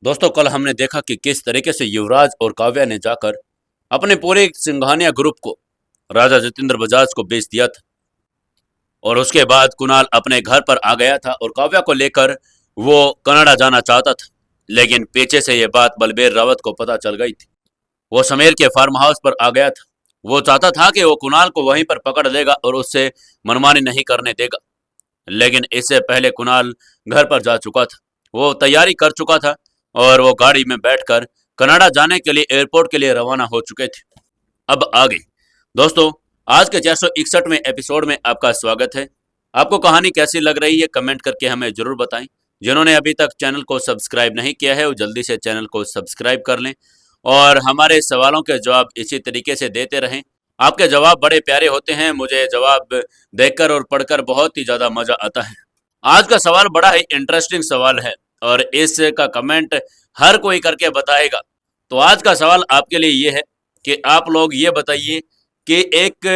दोस्तों, कल हमने देखा कि किस तरीके से युवराज और काव्या ने जाकर अपने पूरे सिंघानिया ग्रुप को राजा जितेंद्र बजाज को बेच दिया था। और उसके बाद कुणाल अपने घर पर आ गया था और काव्या को लेकर वो कनाडा जाना चाहता था। लेकिन पीछे से ये बात बलबीर रावत को पता चल गई थी। वो समीर के फार्म हाउस पर आ गया था। वो चाहता था कि वो कुणाल को वहीं पर पकड़ लेगा और उससे मनमानी नहीं करने देगा। लेकिन इससे पहले कुणाल घर पर जा चुका था। वो तैयारी कर चुका था और वो गाड़ी में बैठकर कनाडा जाने के लिए एयरपोर्ट के लिए रवाना हो चुके थे। अब आगे दोस्तों, आज के 461वें एपिसोड में आपका स्वागत है। आपको कहानी कैसी लग रही है कमेंट करके हमें जरूर बताएं। जिन्होंने अभी तक चैनल को सब्सक्राइब नहीं किया है वो जल्दी से चैनल को सब्सक्राइब कर लें और हमारे सवालों के जवाब इसी तरीके से देते रहें। आपके जवाब बड़े प्यारे होते हैं, मुझे जवाब देखकर और पढ़कर बहुत ही ज़्यादा मज़ा आता है। आज का सवाल बड़ा ही इंटरेस्टिंग सवाल है और इसका कमेंट हर कोई करके बताएगा। तो आज का सवाल आपके लिए ये है कि आप लोग ये बताइए कि एक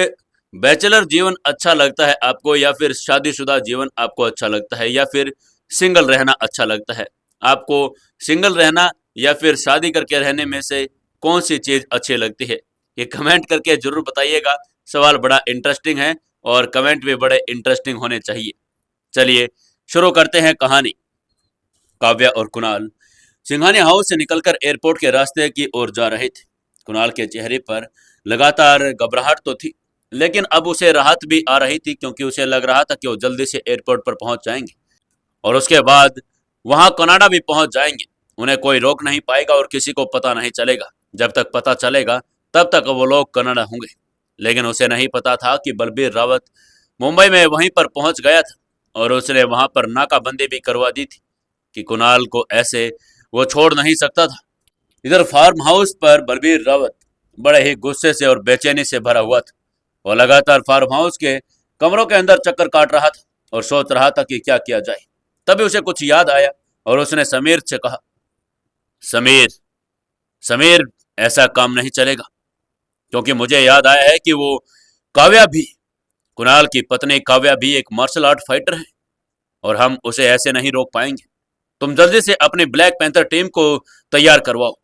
बैचलर जीवन अच्छा लगता है आपको या फिर शादीशुदा जीवन आपको अच्छा लगता है या फिर सिंगल रहना अच्छा लगता है। आपको सिंगल रहना या फिर शादी करके रहने में से कौन सी चीज़ अच्छी लगती है, ये कमेंट करके जरूर बताइएगा। सवाल बड़ा इंटरेस्टिंग है और कमेंट भी बड़े इंटरेस्टिंग होने चाहिए। चलिए शुरू करते हैं कहानी। काव्या और कुणाल सिंघानिया हाउस से निकलकर एयरपोर्ट के रास्ते की ओर जा रहे थे। कुणाल के चेहरे पर लगातार घबराहट तो थी, लेकिन अब उसे राहत भी आ रही थी क्योंकि उसे लग रहा था कि वो जल्दी से एयरपोर्ट पर पहुंच जाएंगे और उसके बाद वहां कनाडा भी पहुंच जाएंगे। उन्हें कोई रोक नहीं पाएगा और किसी को पता नहीं चलेगा। जब तक पता चलेगा तब तक वो लोग कनाडा होंगे। लेकिन उसे नहीं पता था कि बलबीर रावत मुंबई में वहीं पर पहुंच गया था और उसने वहां पर नाकाबंदी भी करवा दी थी कि कुणाल को ऐसे वो छोड़ नहीं सकता था। इधर फार्म हाउस पर बलबीर रावत बड़े ही गुस्से से और बेचैनी से भरा हुआ था। वो लगातार फार्म हाउस के कमरों के अंदर चक्कर काट रहा था और सोच रहा था कि क्या किया जाए। तभी उसे कुछ याद आया और उसने समीर से कहा, समीर समीर ऐसा काम नहीं चलेगा, क्योंकि मुझे याद आया है कि वो काव्या भी, कुणाल की पत्नी काव्या भी एक मार्शल आर्ट फाइटर है और हम उसे ऐसे नहीं रोक पाएंगे। तुम जल्दी से अपनी ब्लैक पैंथर टीम को तैयार करवाओ।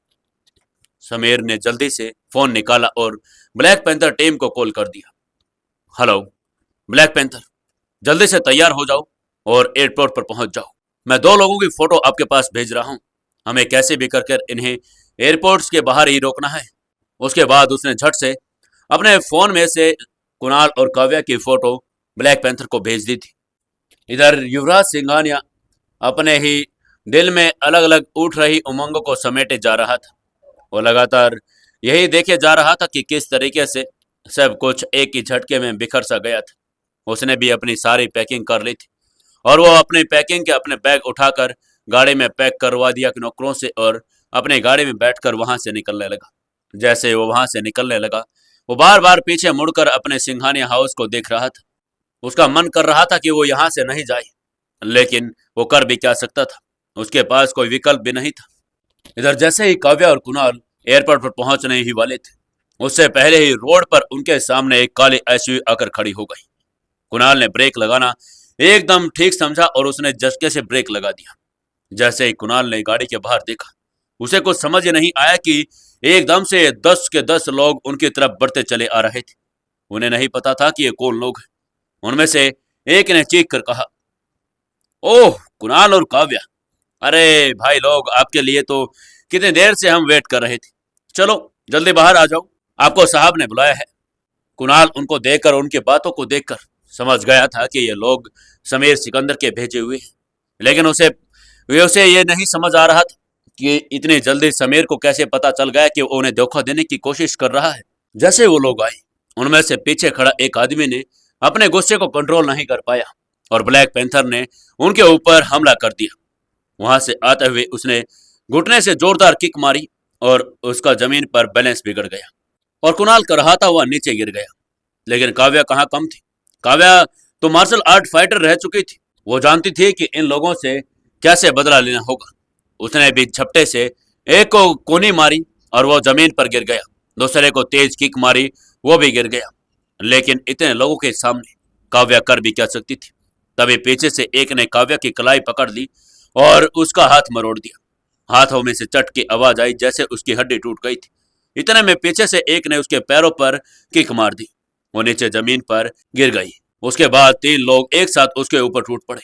समीर ने जल्दी से फोन निकाला और ब्लैक पैंथर टीम को कॉल कर दिया। हेलो ब्लैक पैंथर, जल्दी से तैयार हो जाओ और एयरपोर्ट पर पहुंच जाओ। मैं दो लोगों की फोटो आपके पास भेज रहा हूं। हमें कैसे भी कर इन्हें एयरपोर्ट्स के बाहर ही रोकना है। उसके बाद उसने झट से अपने फोन में से कुणाल और काव्या की फोटो ब्लैक पैंथर को भेज दी थी। इधर युवराज सिंघानिया अपने ही दिल में अलग अलग उठ रही उमंगों को समेटे जा रहा था। वो लगातार यही देखे जा रहा था कि किस तरीके से सब कुछ एक ही झटके में बिखर सा गया था। उसने भी अपनी सारी पैकिंग कर ली थी और वो अपनी पैकिंग के अपने बैग उठाकर गाड़ी में पैक करवा दिया नौकरों से और अपनी गाड़ी में बैठकर वहां से निकलने लगा। जैसे वो वहां से निकलने लगा, वो बार बार पीछे मुड़कर अपने सिंघानिया हाउस को देख रहा था। उसका मन कर रहा था कि वो यहाँ से नहीं जाए, लेकिन वो कर भी क्या सकता था। उसके पास कोई विकल्प भी नहीं था। इधर जैसे ही काव्या और कुणाल एयरपोर्ट पर पहुंचने ही वाले थे, उससे पहले ही रोड पर उनके सामने एक काली एसयूवी आकर खड़ी हो गई। कुणाल ने ब्रेक लगाना एकदम ठीक समझा और उसने झटके से ब्रेक लगा दिया। जैसे ही कुणाल ने गाड़ी के बाहर देखा, उसे कुछ समझ नहीं आया कि एकदम से 10 के 10 लोग उनकी तरफ बढ़ते चले आ रहे थे। उन्हें नहीं पता था कि ये कौन लोग हैं। उनमें से एक ने चीख कर कहा, ओह कुणाल और काव्या, अरे भाई लोग, आपके लिए तो कितनी देर से हम वेट कर रहे थे। चलो जल्दी बाहर आ जाओ, आपको साहब ने बुलाया है। कुणाल उनको देखकर, उनकी बातों को देखकर समझ गया था कि ये लोग समीर सिकंदर के भेजे हुए हैं। लेकिन उसे ये नहीं समझ आ रहा था कि इतनी जल्दी समीर को कैसे पता चल गया कि वो उन्हें धोखा देने की कोशिश कर रहा है। जैसे वो लोग आए, उनमें से पीछे खड़ा एक आदमी ने अपने गुस्से को कंट्रोल नहीं कर पाया और ब्लैक पैंथर ने उनके ऊपर हमला कर दिया। वहां से आते हुए उसने घुटने से जोरदार किक मारी और उसका जमीन पर बैलेंस बिगड़ गया और कुणाल कराहता हुआ नीचे गिर गया। लेकिन काव्या कहाँ कम थी। काव्या तो मार्शल आर्ट फाइटर रह चुकी थी। वो जानती थी कि इन लोगों से कैसे बदला लेना होगा। उसने भी झपटे से एक को कोनी मारी और वो जमीन पर गिर गया। दूसरे को तेज किक मारी, वो भी गिर गया। लेकिन इतने लोगों के सामने काव्या कर भी क्या सकती थी। तभी पीछे से एक ने काव्या की कलाई पकड़ ली और उसका हाथ मरोड़ दिया। हाथों में से चट की आवाज आई जैसे उसकी हड्डी टूट गई थी। इतने में पीछे से एक ने उसके पैरों पर किक मार दी। वो नीचे जमीन पर गिर गई। उसके बाद 3 लोग एक साथ उसके ऊपर टूट पड़े,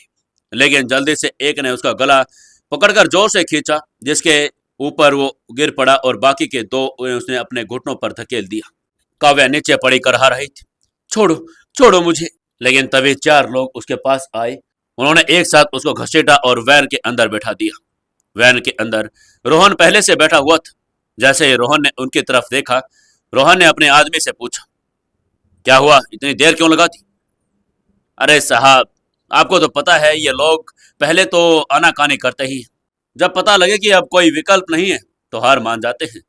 लेकिन जल्दी से एक ने उसका गला पकड़कर जोर से खींचा, जिसके ऊपर वो गिर पड़ा और बाकी के 2 उसने अपने घुटनों पर धकेल दिया। काव्या नीचे पड़ी करहा रही थी, छोड़ो छोड़ो मुझे। लेकिन तभी 4 लोग उसके पास आए। उन्होंने एक साथ उसको घसीटा और वैन के अंदर बैठा दिया। वैन के अंदर रोहन पहले से बैठा हुआ था। जैसे ही रोहन ने उनकी तरफ देखा, रोहन ने अपने आदमी से पूछा, क्या हुआ, इतनी देर क्यों लगा दी? अरे साहब, आपको तो पता है ये लोग पहले तो आनाकानी करते ही, जब पता लगे कि अब कोई विकल्प नहीं है तो हार मान जाते हैं।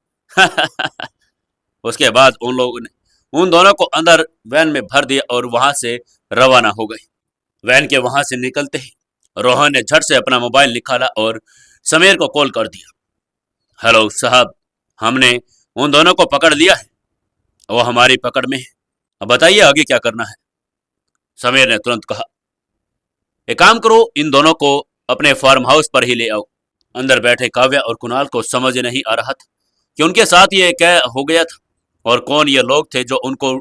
उसके बाद उन लोगों ने उन दोनों को अंदर वैन में भर दिया और वहां से रवाना हो गई। वैन के वहां से निकलते ही रोहन ने झट से अपना मोबाइल निकाला और समीर को कॉल कर दिया। हेलो साहब, हमने उन दोनों को पकड़ लिया है, वो हमारी पकड़ में है। अब बताइए आगे क्या करना है? समीर ने तुरंत कहा, एक काम करो, इन दोनों को अपने फार्म हाउस पर ही ले आओ। अंदर बैठे काव्या और कुणाल को समझ नहीं आ रहा था कि उनके साथ ये क्या हो गया था और कौन ये लोग थे जो उनको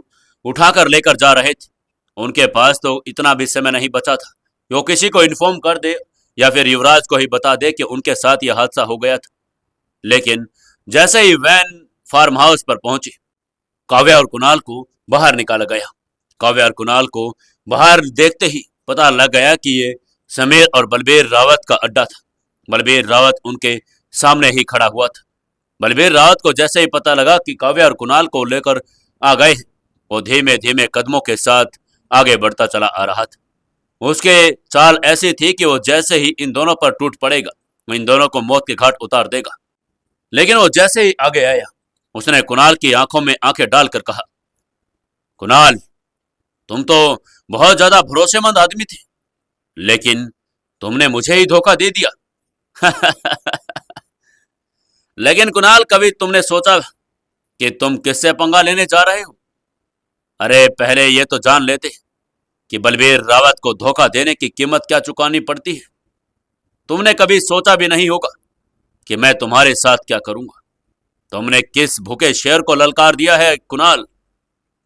उठाकर लेकर जा रहे थे। उनके पास तो इतना भी समय नहीं बचा था कि वो किसी को इन्फॉर्म कर दे या फिर युवराज को ही बता दे कि उनके साथ यह हादसा हो गया था। लेकिन जैसे ही वैन फार्म हाउस पर पहुंची, काव्या और कुणाल को बाहर निकाला गया। काव्या और कुणाल को बाहर देखते ही पता लग गया कि ये समीर और बलबीर रावत का अड्डा था। बलबीर रावत उनके सामने ही खड़ा हुआ था। बलबीर रावत को जैसे ही पता लगा कि काव्या और कुणाल को लेकर आ गए, वो धीमे धीमे कदमों के साथ आगे बढ़ता चला आ रहा था। उसके चाल ऐसी थी कि वो जैसे ही इन दोनों पर टूट पड़ेगा, वो इन दोनों को मौत के घाट उतार देगा। लेकिन वो जैसे ही आगे आया, उसने कुणाल की आंखों में आंखें डालकर कहा, कुणाल, तुम तो बहुत ज्यादा भरोसेमंद आदमी थे, लेकिन तुमने मुझे ही धोखा दे दिया। लेकिन कुणाल, कभी तुमने सोचा कि तुम किससे पंगा लेने जा रहे हो? अरे पहले ये तो जान लेते कि बलबीर रावत को धोखा देने की कीमत क्या चुकानी पड़ती है। तुमने कभी सोचा भी नहीं होगा कि मैं तुम्हारे साथ क्या करूंगा। तुमने किस भूखे शेर को ललकार दिया है कुणाल।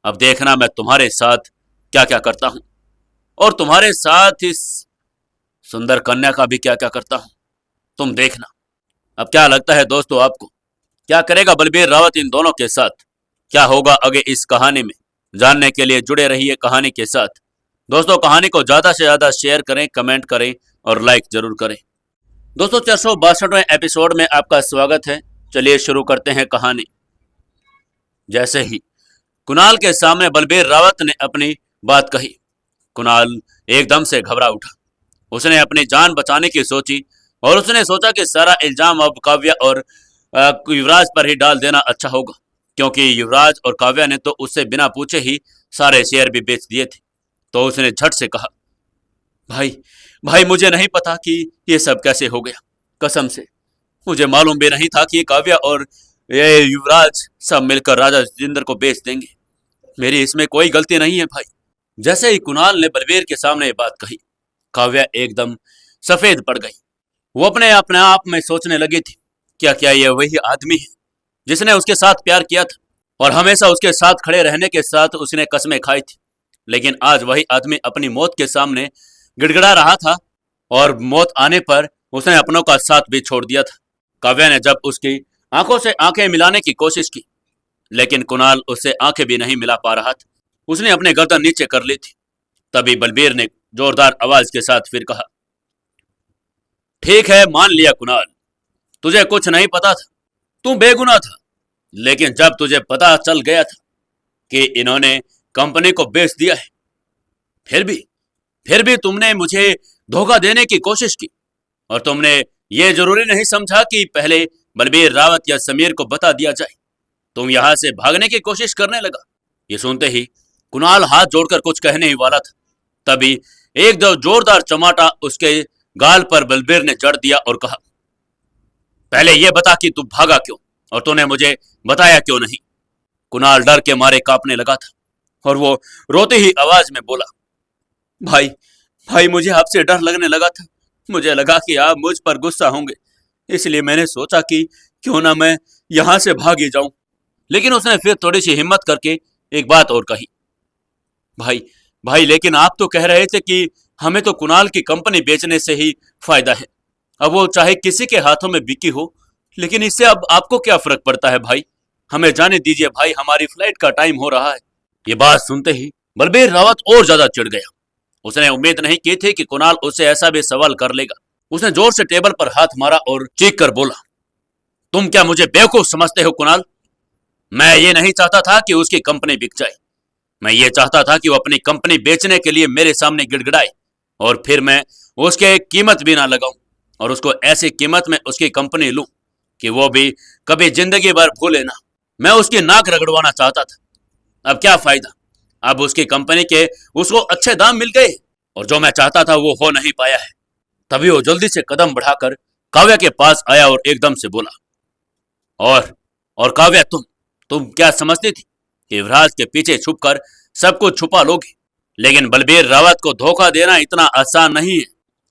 अब देखना मैं तुम्हारे साथ क्या क्या करता हूं, और तुम्हारे साथ इस सुंदर कन्या का भी क्या क्या करता हूं, तुम देखना। अब क्या लगता है दोस्तों आपको, क्या करेगा बलबीर रावत इन दोनों के साथ? क्या होगा आगे इस कहानी में, जानने के लिए जुड़े रहिए कहानी के साथ। दोस्तों, कहानी को ज्यादा से ज्यादा शेयर करें, कमेंट करें और लाइक जरूर करें। दोस्तों, 462वें एपिसोड में आपका स्वागत है। चलिए शुरू करते हैं कहानी। जैसे ही कुणाल के सामने बलबीर रावत ने अपनी बात कही, कुणाल एकदम से घबरा उठा। उसने अपनी जान बचाने की सोची और उसने सोचा कि सारा इल्जाम अब काव्या और युवराज पर ही डाल देना अच्छा होगा, क्योंकि युवराज और काव्या ने तो उससे बिना पूछे ही सारे शेयर भी बेच दिए थे। तो उसने झट से कहा, भाई भाई, मुझे नहीं पता कि ये सब कैसे हो गया। कसम से मुझे मालूम भी नहीं था कि ये काव्या और ये युवराज सब मिलकर राजा जितेंद्र को बेच देंगे। मेरी इसमें कोई गलती नहीं है भाई। जैसे ही कुणाल ने बलबीर के सामने ये बात कही, काव्या एकदम सफेद पड़ गई। वो अपने आप में सोचने लगी थी, क्या क्या ये वही आदमी है जिसने उसके साथ प्यार किया था और हमेशा उसके साथ खड़े रहने के साथ उसने कसमें खाई थी। लेकिन आज वही आदमी अपनी मौत के सामने गिड़गिड़ा रहा था और मौत आने पर उसने अपनों का साथ भी छोड़ दिया था। काव्या ने जब उसकी आंखों से आंखें मिलाने की कोशिश की, लेकिन कुणाल उससे आंखें भी नहीं मिला पा रहा था। उसने अपने गर्दन नीचे कर ली थी। तभी बलबीर ने जोरदार आवाज के साथ फिर कहा, ठीक है, मान लिया कुणाल, तुझे कुछ नहीं पता था, तू बेगुनाह था। लेकिन जब तुझे पता चल गया था कि इन्होंने कंपनी को बेच दिया है, फिर भी तुमने मुझे धोखा देने की कोशिश की और तुमने ये जरूरी नहीं समझा कि पहले बलबीर रावत या समीर को बता दिया जाए। तुम यहां से भागने की कोशिश करने लगा। ये सुनते ही कुणाल हाथ जोड़कर कुछ कहने ही वाला था, तभी एक दो जोरदार चमाटा उसके गाल पर बलबीर ने जड़ दिया और कहा, पहले यह बता कि तू भागा क्यों और तूने मुझे बताया क्यों नहीं। कुणाल डर के मारे कांपने लगा था और वो रोती ही आवाज में बोला, भाई भाई, मुझे आपसे डर लगने लगा था। मुझे लगा कि आप मुझ पर गुस्सा होंगे, इसलिए मैंने सोचा कि क्यों ना मैं यहां से भाग ही जाऊं। लेकिन उसने फिर थोड़ी सी हिम्मत करके एक बात और कही, भाई भाई लेकिन आप तो कह रहे थे कि हमें तो कुणाल की कंपनी बेचने से ही फायदा है। अब वो चाहे किसी के हाथों में बिकी हो, लेकिन इससे अब आपको क्या फर्क पड़ता है भाई? हमें जाने दीजिए भाई, हमारी फ्लाइट का टाइम हो रहा है। ये बात सुनते ही बलबीर रावत और ज्यादा चिढ़ गया। उसने उम्मीद नहीं की थी कि कुणाल उससे ऐसा भी सवाल कर लेगा। उसने जोर से टेबल पर हाथ मारा और चीख कर बोला, तुम क्या मुझे बेवकूफ समझते हो कुणाल? मैं ये नहीं चाहता था कि उसकी कंपनी बिक जाए। मैं ये चाहता था कि वो अपनी कंपनी बेचने के लिए मेरे सामने गिड़गिड़ाए और फिर मैं उसके कीमत भी ना लगाऊं और उसको ऐसी कीमत में उसकी कंपनी लूं कि वो भी कभी जिंदगी भर भूले ना। मैं उसकी नाक रगड़वाना चाहता था। अब क्या फायदा? अब उसकी कंपनी के उसको अच्छे दाम मिल गए और जो मैं चाहता था वो हो नहीं पाया है। तभी वो जल्दी से कदम बढ़ाकर काव्या के पास आया और एकदम से बोला, और काव्या, तुम क्या समझती थी कि युवराज के पीछे छुपकर सब कुछ छुपा लोगी? लेकिन बलबीर रावत को धोखा देना इतना आसान नहीं है।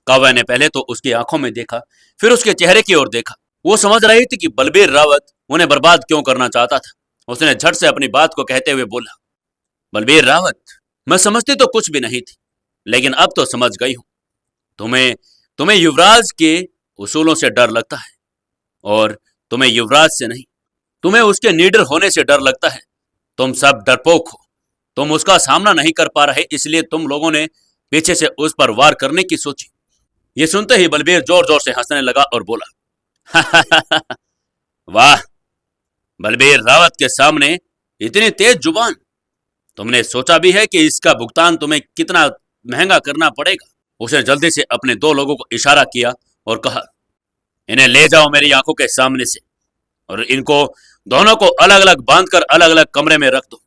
काव्या ने पहले तो उसकी आंखों में देखा, फिर उसके चेहरे की ओर देखा। वो समझ रही थी कि बलबीर रावत उन्हें बर्बाद क्यों करना चाहता था। उसने झट से अपनी बात को कहते हुए बोला, बलबीर रावत, मैं समझती तो कुछ भी नहीं थी, लेकिन अब तो समझ गई हूं। तुम्हें तुम्हें युवराज के उसूलों से डर लगता है और तुम्हें युवराज से नहीं, तुम्हें उसके नीडर होने से डर लगता है। तुम सब डरपोक हो। तुम उसका सामना नहीं कर पा रहे, इसलिए तुम लोगों ने पीछे से उस पर वार करने की सोची। ये सुनते ही बलबीर जोर जोर से हंसने लगा और बोला, वाह, बलबीर रावत के सामने इतनी तेज जुबान। तुमने सोचा भी है कि इसका भुगतान तुम्हें कितना महंगा करना पड़ेगा? उसने जल्दी से अपने दो लोगों को इशारा किया और कहा, इन्हें ले जाओ मेरी आंखों के सामने से और इनको दोनों को अलग अलग बांधकर अलग अलग कमरे में रख दो।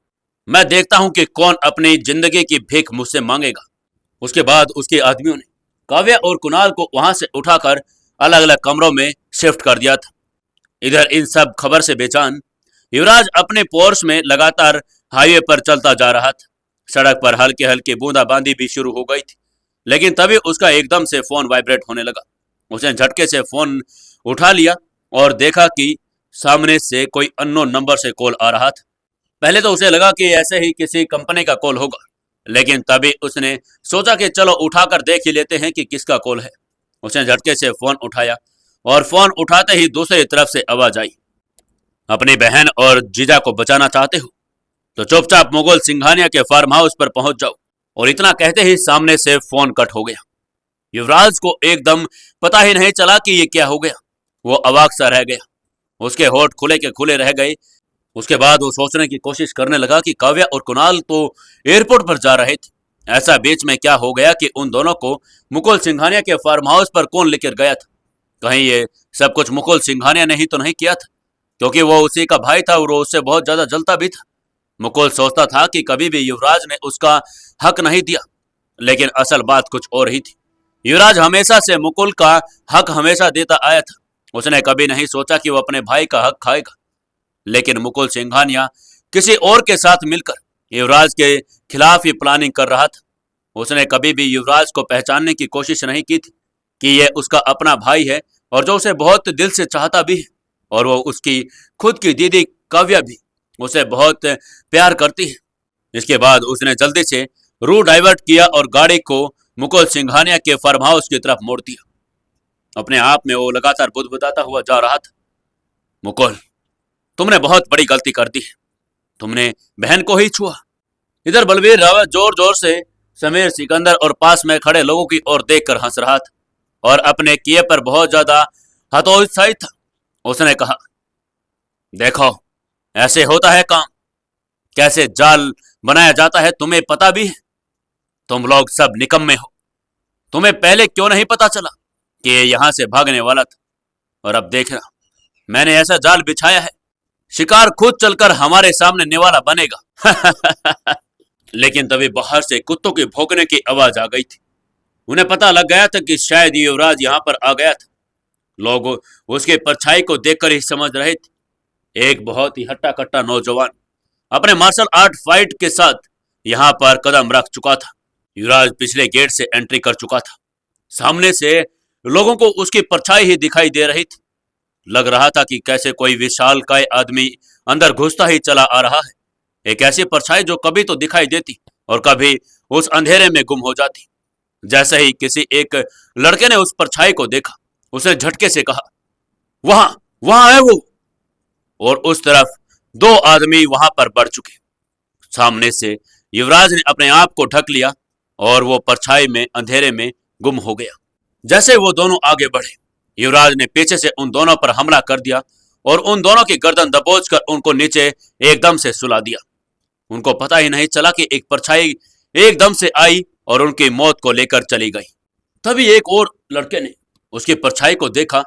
मैं देखता हूं कि कौन अपनी जिंदगी की भीख मुझसे मांगेगा। उसके बाद उसके आदमियों ने काव्या और कुणाल को वहां से उठाकर अलग अलग कमरों में शिफ्ट कर दिया था। इधर इन सब खबर से बेजान युवराज अपने पोर्श में लगातार हाईवे पर चलता जा रहा था। सड़क पर हल्के हल्के बूंदाबांदी भी शुरू हो गई थी, लेकिन तभी उसका एकदम से फोन वाइब्रेट होने लगा। उसने झटके से फोन उठा लिया और देखा कि सामने से कोई अननोन नंबर से कॉल आ रहा था। पहले तो उसे लगा कि ऐसे ही किसी कंपनी का कॉल होगा, लेकिन तभी उसने सोचा कि चलो उठाकर देख ही लेते हैं कि किसका कॉल है। उसने झटके से फोन उठाया और फोन उठाते ही दूसरी तरफ से आवाज आई, अपनी बहन और जीजा को बचाना चाहते हो तो चुपचाप मुगल सिंघानिया के फार्म हाउस पर पहुंच जाओ। और इतना कहते ही सामने से फोन कट हो गया। युवराज को एकदम पता ही नहीं चला कि ये क्या हो गया। वो अवाक सा रह गया। उसके होठ खुले के खुले रह गए। उसके बाद वो सोचने की कोशिश करने लगा कि काव्या और कुणाल तो एयरपोर्ट पर जा रहे थे। ऐसा बीच में क्या हो गया कि उन दोनों को मुकुल सिंघानिया के फार्म हाउस पर कौन लेकर गया था? कहीं ये सब कुछ मुकुल सिंघानिया ने ही तो नहीं किया था, क्योंकि वो उसी का भाई था और वो उससे बहुत ज्यादा जलता भी था। मुकुल सोचता था कि कभी भी युवराज ने उसका हक नहीं दिया, लेकिन असल बात कुछ और ही थी। युवराज हमेशा से मुकुल का हक हमेशा देता आया था। उसने कभी नहीं सोचा कि वो अपने भाई का हक खाएगा, लेकिन मुकुल सिंघानिया किसी और के साथ मिलकर युवराज के खिलाफ ही प्लानिंग कर रहा था। उसने कभी भी युवराज को पहचानने की कोशिश नहीं की थी कि यह उसका अपना भाई है और जो उसे बहुत दिल से चाहता भी है, और वो उसकी खुद की दीदी काव्या भी उसे बहुत प्यार करती है। इसके बाद उसने जल्दी से रूट डाइवर्ट किया और गाड़ी को मुकुल सिंघानिया के फार्म हाउस की तरफ मोड़ दिया। अपने आप में वो लगातार बुदबुदाता हुआ जा रहा था, मुकुल, तुमने बहुत बड़ी गलती कर दी है। तुमने बहन को ही छुआ। इधर बलबीर रावत जोर जोर से समीर सिकंदर और पास में खड़े लोगों की ओर देखकर हंस रहा था और अपने किए पर बहुत ज्यादा हतोत्साहित था। उसने कहा, देखो, ऐसे होता है काम। कैसे जाल बनाया जाता है तुम्हें पता भी है। तुम लोग सब निकम्मे हो। तुम्हें पहले क्यों नहीं पता चला कि ये यहां से भागने वाला था? और अब देखना, मैंने ऐसा जाल बिछाया है, शिकार खुद चलकर हमारे सामने निवाला बनेगा। लेकिन तभी बाहर से कुत्तों के भौंकने की आवाज आ गई थी। उन्हें पता लग गया था कि शायद युवराज यहां पर आ गया था। लोग उसके परछाई को देखकर ही समझ रहे थे। एक बहुत ही हट्टा कट्टा नौजवान अपने मार्शल आर्ट फाइट के साथ यहां पर कदम रख चुका था। युवराज पिछले गेट से एंट्री कर चुका था। सामने से लोगों को उसकी परछाई ही दिखाई दे रही थी। लग रहा था कि कैसे कोई विशालकाय आदमी अंदर घुसता ही चला आ रहा है। एक ऐसी परछाई जो कभी तो दिखाई देती और कभी उस अंधेरे में गुम हो जाती। जैसे ही किसी एक लड़के ने उस परछाई को देखा, उसने झटके से कहा, वहां वहां है वो। और उस तरफ दो आदमी वहां पर बढ़ चुके। सामने से युवराज ने अपने आप को ढक लिया और वो परछाई में अंधेरे में गुम हो गया। जैसे वो दोनों आगे बढ़े, युवराज ने पीछे से उन दोनों पर हमला कर दिया और उन दोनों की गर्दन दबोचकर उनको नीचे एकदम से सुला दिया। उनको पता ही नहीं चला कि एक परछाई एकदम से आई और उनकी मौत को लेकर चली गई। तभी एक और लड़के ने उसकी परछाई को देखा।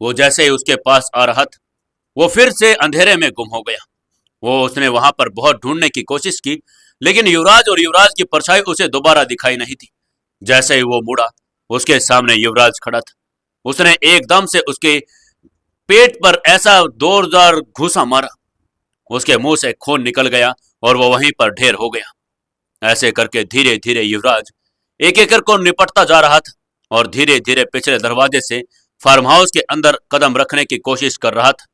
वो जैसे ही उसके पास आ रहा था, वो फिर से अंधेरे में गुम हो गया। उसने वहां पर बहुत ढूंढने की कोशिश की, लेकिन युवराज और युवराज की परछाई उसे दोबारा दिखाई नहीं थी। जैसे ही वो मुड़ा, उसके सामने युवराज खड़ा था। उसने एकदम से उसके पेट पर ऐसा जोरदार घूसा मारा, उसके मुंह से खून निकल गया और वो वहीं पर ढेर हो गया। ऐसे करके धीरे धीरे युवराज एक एक को निपटता जा रहा था और धीरे धीरे पिछले दरवाजे से फार्म हाउस के अंदर कदम रखने की कोशिश कर रहा था।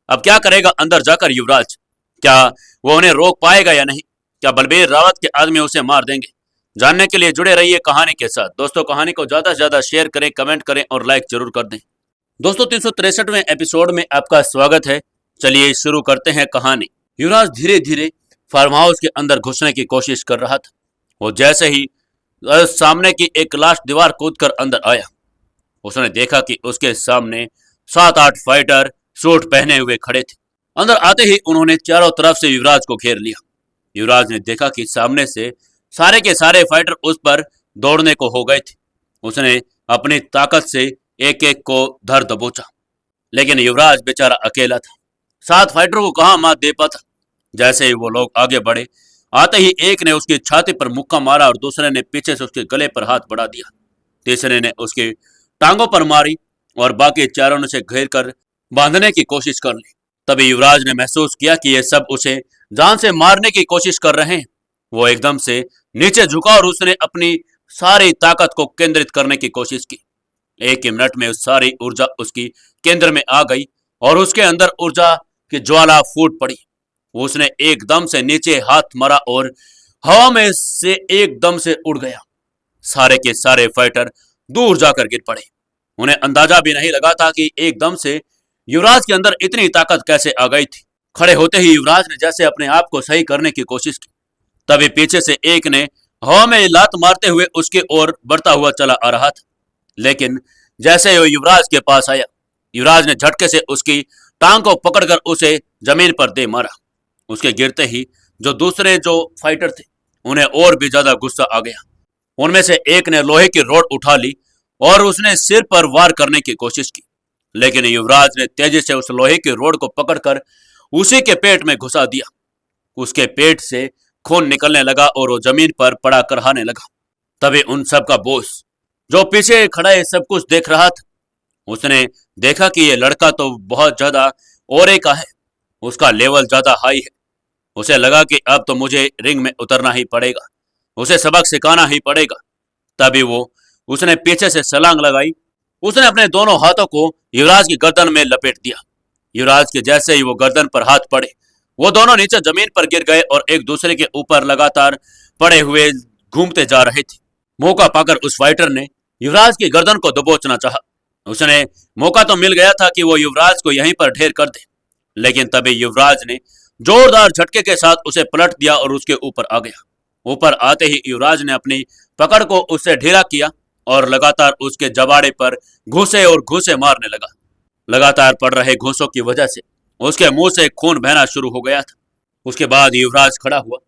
अब क्या करेगा अंदर जाकर युवराज? क्या वो उन्हें रोक पाएगा या नहीं? क्या बलबीर रावत के आदमी उसे मार देंगे? जानने के लिए जुड़े रहिए कहानी के साथ। दोस्तों, कहानी को ज्यादा से ज्यादा शेयर करें, कमेंट करें और लाइक जरूर कर दें। दोस्तों, 363वें एपिसोड में आपका स्वागत है। चलिए शुरू करते हैं कहानी। युवराज धीरे धीरे फार्म हाउस के अंदर घुसने की कोशिश कर रहा था। वो जैसे ही सामने की एक लास्ट दीवार कूदकर अंदर आया, उसने देखा कि उसके सामने 7-8 फाइटर सूट पहने हुए खड़े थे। अंदर आते ही उन्होंने चारों तरफ से युवराज को घेर लिया। युवराज ने देखा कि सामने से सारे के सारे फाइटर उस पर दौड़ने को हो गए थे। उसने अपनी ताकत से एक एक को धर दबोचा, लेकिन युवराज बेचारा अकेला था। 7 फाइटरों को कहां मात दे पाता। जैसे ही वो लोग आगे बढ़े, आते ही एक ने उसकी छाती पर मुक्का मारा और दूसरे ने पीछे से उसके गले पर हाथ बढ़ा दिया। तीसरे ने उसकी टांगों पर मारी और बाकी चारों ने उसे घेर कर बांधने की कोशिश कर ली। तभी युवराज ने महसूस किया कि ये सब उसे जान से मारने की कोशिश कर रहे हैं। वो एकदम से नीचे झुका और उसने अपनी सारी ताकत को केंद्रित करने की कोशिश की। एक ही मिनट में उस सारी ऊर्जा उसकी केंद्र में आ गई और उसके अंदर ऊर्जा की ज्वाला फूट पड़ी। उसने एकदम से नीचे हाथ मारा और हवा में से एकदम से उड़ गया। सारे के सारे फाइटर दूर जाकर गिर पड़े। उन्हें अंदाजा भी नहीं लगा था कि एकदम से युवराज के अंदर इतनी ताकत कैसे आ गई थी। खड़े होते ही युवराज ने जैसे अपने आप को सही करने की कोशिश की, तभी पीछे से एक ने हवा में लात मारते हुए उसके ओर बढ़ता हुआ चला आ रहा था। लेकिन जैसे ही वो युवराज के पास आया, युवराज ने झटके से उसकी टांग को पकड़कर उसे जमीन पर दे मारा। उसके गिरते ही जो दूसरे जो फाइटर थे, उन्हें और भी ज्यादा गुस्सा आ गया। उनमें से एक ने लोहे की रॉड उठा ली और उसने सिर पर वार करने की कोशिश की, लेकिन युवराज ने तेजी से उस लोहे की रॉड को पकड़कर उसी के पेट में घुसा दिया। उसके पेट से खून निकलने लगा और वो जमीन पर पड़ा करहाने लगा। तभी उन सब का बॉस, जो पीछे खड़ा है, सब कुछ देख रहा था। उसने देखा कि ये लड़का तो बहुत ज्यादा औरे का है, उसका लेवल ज्यादा हाई है। उसे लगा कि अब तो मुझे रिंग में उतरना ही पड़ेगा, उसे सबक सिखाना ही पड़ेगा। तभी उसने पीछे से छलांग लगाई। उसने अपने दोनों हाथों को युवराज की गर्दन में लपेट दिया। युवराज के जैसे ही वो गर्दन पर हाथ पड़े, वो दोनों नीचे जमीन पर गिर गए और एक दूसरे के ऊपर लगातार पड़े हुए घूमते जा रहे थे। मौका पाकर उस फाइटर ने युवराज की गर्दन को दबोचना चाहा। उसने मौका तो मिल गया था कि वो युवराज को यहीं पर ढेर कर दे, लेकिन तभी युवराज ने जोरदार झटके के साथ उसे पलट दिया और उसके ऊपर आ गया। ऊपर आते ही युवराज ने अपनी पकड़ को उससे ढीला किया और लगातार उसके जबाड़े पर घूसे और घूसे मारने लगा। लगातार पड़ रहे घूसों की वजह से उसके मुंह से खून बहना शुरू हो गया था। उसके बाद युवराज खड़ा हुआ।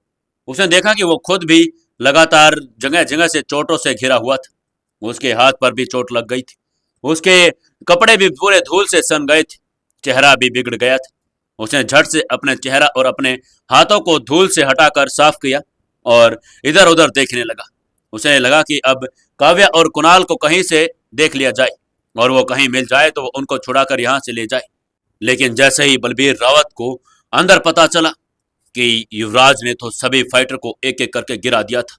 उसने देखा कि वो खुद भी लगातार जगह जगह से चोटों से घिरा हुआ था। उसके हाथ पर भी चोट लग गई थी। उसके कपड़े भी पूरे धूल से सन गए थे। चेहरा भी बिगड़ गया था। उसने झट से अपने चेहरा और अपने हाथों को धूल से हटाकर साफ किया और इधर उधर देखने लगा। उसे लगा कि अब काव्या और कुणाल को कहीं से देख लिया जाए और वो कहीं मिल जाए तो वो उनको छुड़ाकर यहाँ से ले जाए। लेकिन जैसे ही बलबीर रावत को अंदर पता चला कि युवराज ने तो सभी फाइटर को एक एक करके गिरा दिया था,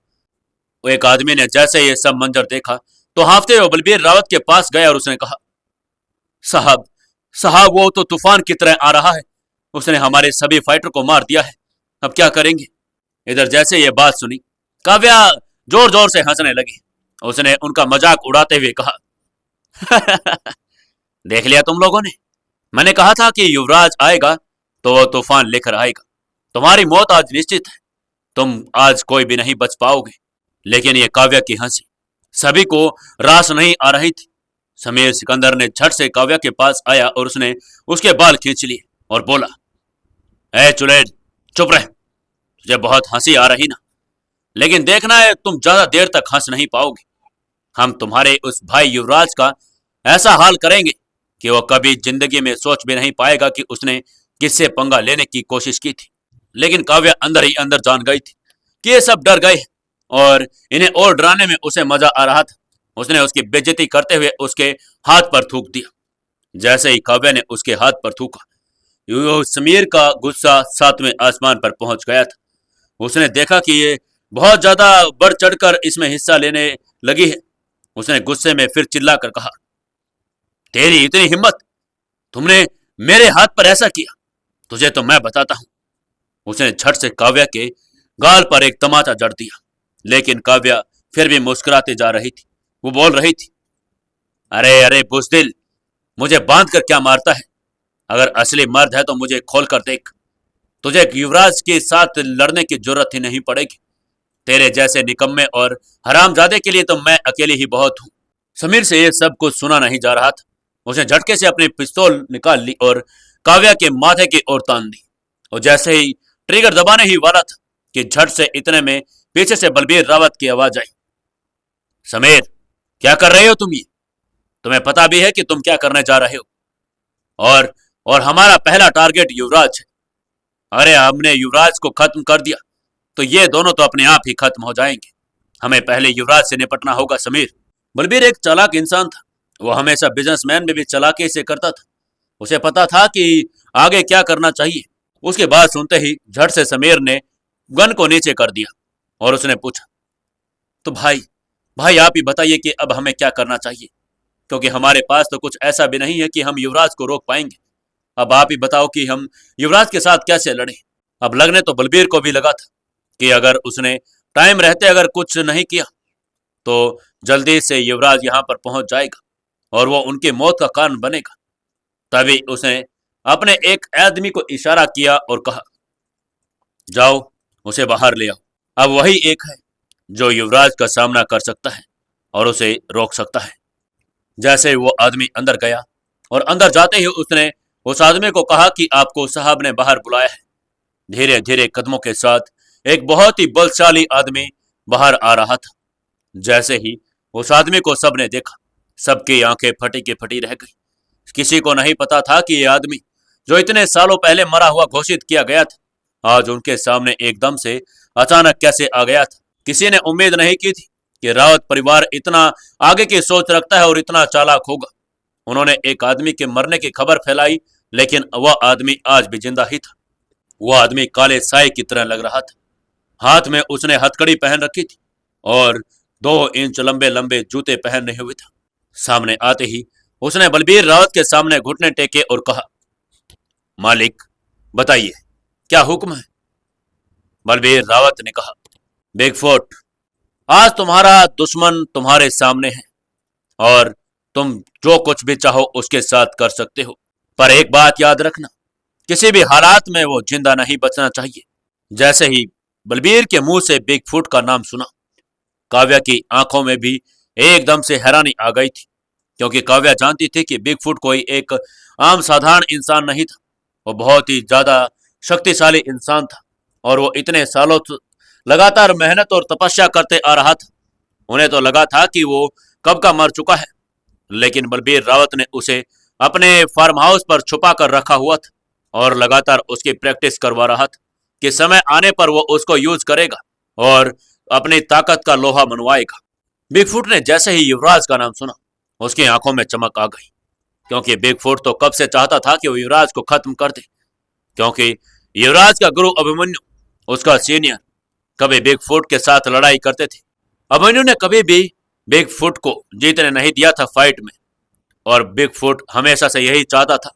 वो एक आदमी ने जैसे ये सब मंजर देखा तो हांफते हुए बलबीर रावत के पास गया और उसने कहा, साहब साहब वो तो तूफान की तरह आ रहा है, उसने हमारे सभी फाइटर को मार दिया है, अब क्या करेंगे। इधर जैसे ये बात सुनी, काव्या जोर जोर से हंसने लगी। उसने उनका मजाक उड़ाते हुए कहा, देख लिया तुम लोगों ने, मैंने कहा था कि युवराज आएगा तो वो तूफान लेकर आएगा। तुम्हारी मौत आज निश्चित है, तुम आज कोई भी नहीं बच पाओगे। लेकिन ये काव्या की हंसी सभी को रास नहीं आ रही थी। समीर सिकंदर ने झट से काव्या के पास आया और उसने उसके बाल खींच लिए और बोला, ए चुड़ैल, चुप रह, तुझे बहुत हंसी आ रही ना, लेकिन देखना है तुम ज्यादा देर तक हंस नहीं पाओगे। हम तुम्हारे उस भाई युवराज का ऐसा हाल करेंगे कि वो कभी जिंदगी में सोच भी नहीं पाएगा कि उसने किससे पंगा लेने की कोशिश की थी। लेकिन काव्या अंदर ही अंदर जान गई थी कि ये सब डर गए और इन्हें और डराने में उसे मजा आ रहा था। उसने उसकी बेइज्जती करते हुए उसके हाथ पर थूक दिया। जैसे ही काव्या ने उसके हाथ पर थूका, समीर का गुस्सा सातवें आसमान पर पहुंच गया था। उसने देखा कि ये बहुत ज्यादा बढ़ चढ़कर इसमें हिस्सा लेने लगी है। उसने गुस्से में फिर चिल्लाकर कहा, तेरी इतनी हिम्मत, तुमने मेरे हाथ पर ऐसा किया, तुझे तो मैं बताता हूं। उसने झट से काव्या के गाल पर एक तमाचा जड़ दिया, लेकिन काव्या फिर भी मुस्कुराती जा रही थी। वो बोल रही थी, अरे अरे बुजदिल, मुझे बांध कर क्या मारता है, अगर असली मर्द है तो मुझे खोल कर देख, तुझे युवराज के साथ लड़ने की जरूरत ही नहीं पड़ेगी। तेरे जैसे निकम्मे और हरामजादे के लिए तो मैं अकेली ही बहुत हूं। समीर से ये सब कुछ सुना नहीं जा रहा था। उसने झटके से अपनी पिस्तौल निकाल ली और काव्या के माथे की ओर तान दी। और जैसे ही ट्रिगर दबाने ही वाला था कि झट से इतने में पीछे से बलबीर रावत की आवाज आई, समीर, क्या कर रहे हो तुम ये? तुम्हें पता भी है कि तुम क्या करने जा रहे हो? और हमारा पहला टारगेट युवराज है। अरे हमने युवराज को खत्म कर दिया तो ये दोनों तो अपने आप ही खत्म हो जाएंगे। हमें पहले युवराज से निपटना होगा समीर। बलबीर एक चालाक इंसान था। वो हमेशा बिजनेसमैन में भी चालाकी से करता था। उसे पता था कि आगे क्या करना चाहिए। उसके बाद सुनते ही झट से समीर ने गन को नीचे कर दिया और उसने पूछा, तो भाई भाई आप ही बताइए कि अब हमें क्या करना चाहिए, क्योंकि हमारे पास तो कुछ ऐसा भी नहीं है कि हम युवराज को रोक पाएंगे। अब आप ही बताओ कि हम युवराज के साथ कैसे लड़ें। अब लगने तो बलबीर को भी लगा था कि अगर उसने टाइम रहते अगर कुछ नहीं किया तो जल्दी से युवराज यहां पर पहुंच जाएगा और वो उनकी मौत का कारण बनेगा। तभी उसने अपने एक आदमी को इशारा किया और कहा, जाओ उसे बाहर ले आओ। अब वही एक है जो युवराज का सामना कर सकता है और उसे रोक सकता है। जैसे वो आदमी अंदर गया और अंदर जाते ही उसने उस आदमी को कहा कि आपको साहब ने बाहर बुलाया है। धीरे धीरे कदमों के साथ एक बहुत ही बलशाली आदमी बाहर आ रहा था। जैसे ही उस आदमी को सबने देखा, सबकी आंखें फटी की फटी रह गई। किसी को नहीं पता था कि यह आदमी जो इतने सालों पहले मरा हुआ घोषित किया गया था, आज उनके सामने एकदम से अचानक कैसे आ गया था। किसी ने उम्मीद नहीं की थी कि रावत परिवार इतना आगे की सोच रखता है और इतना चालाक होगा। उन्होंने एक आदमी के मरने की खबर फैलाई, लेकिन वह आदमी आज भी जिंदा ही था। वह आदमी काले साए की तरह लग रहा था। हाथ में उसने हथकड़ी पहन रखी थी और 2 इंच लंबे लंबे जूते पहने हुए था। सामने आते ही उसने बलबीर रावत के सामने घुटने टेके और कहा, मालिक बताइए क्या हुक्म है। बलबीर रावत ने कहा, बिग फुट, आज तुम्हारा दुश्मन तुम्हारे सामने है और तुम जो कुछ भी चाहो उसके साथ कर सकते हो, पर एक बात याद रखना, किसी भी हालात में वो जिंदा नहीं बचना चाहिए। जैसे ही बलबीर के मुंह से बिग फुट का नाम सुना, काव्या की आंखों में भी एकदम से हैरानी आ गई थी, क्योंकि काव्या जानती थी कि बिग फुट कोई एक आम साधारण इंसान नहीं था। वो बहुत ही ज्यादा शक्तिशाली इंसान था और वो इतने सालों लगातार मेहनत और तपस्या करते आ रहा था। उन्हें तो लगा था कि वो कब का मर चुका है, लेकिन बलबीर रावत ने उसे अपने फार्म हाउस पर छुपा कर रखा हुआ था और लगातार उसकी प्रैक्टिस करवा रहा था कि समय आने पर वो उसको यूज करेगा और अपनी ताकत का लोहा मनवाएगा। बिगफुट ने जैसे ही युवराज का नाम सुना, उसकी आंखों में चमक आ गई, क्योंकि बिगफुट तो कब से चाहता था कि वो युवराज को खत्म कर दे, क्योंकि युवराज का गुरु अभिमन्यु, उसका सीनियर, कभी बिगफुट के साथ लड़ाई करते थे। अभिमन्यु ने कभी भी बिगफुट को जीतने नहीं दिया था फाइट में, और बिगफुट हमेशा से यही चाहता था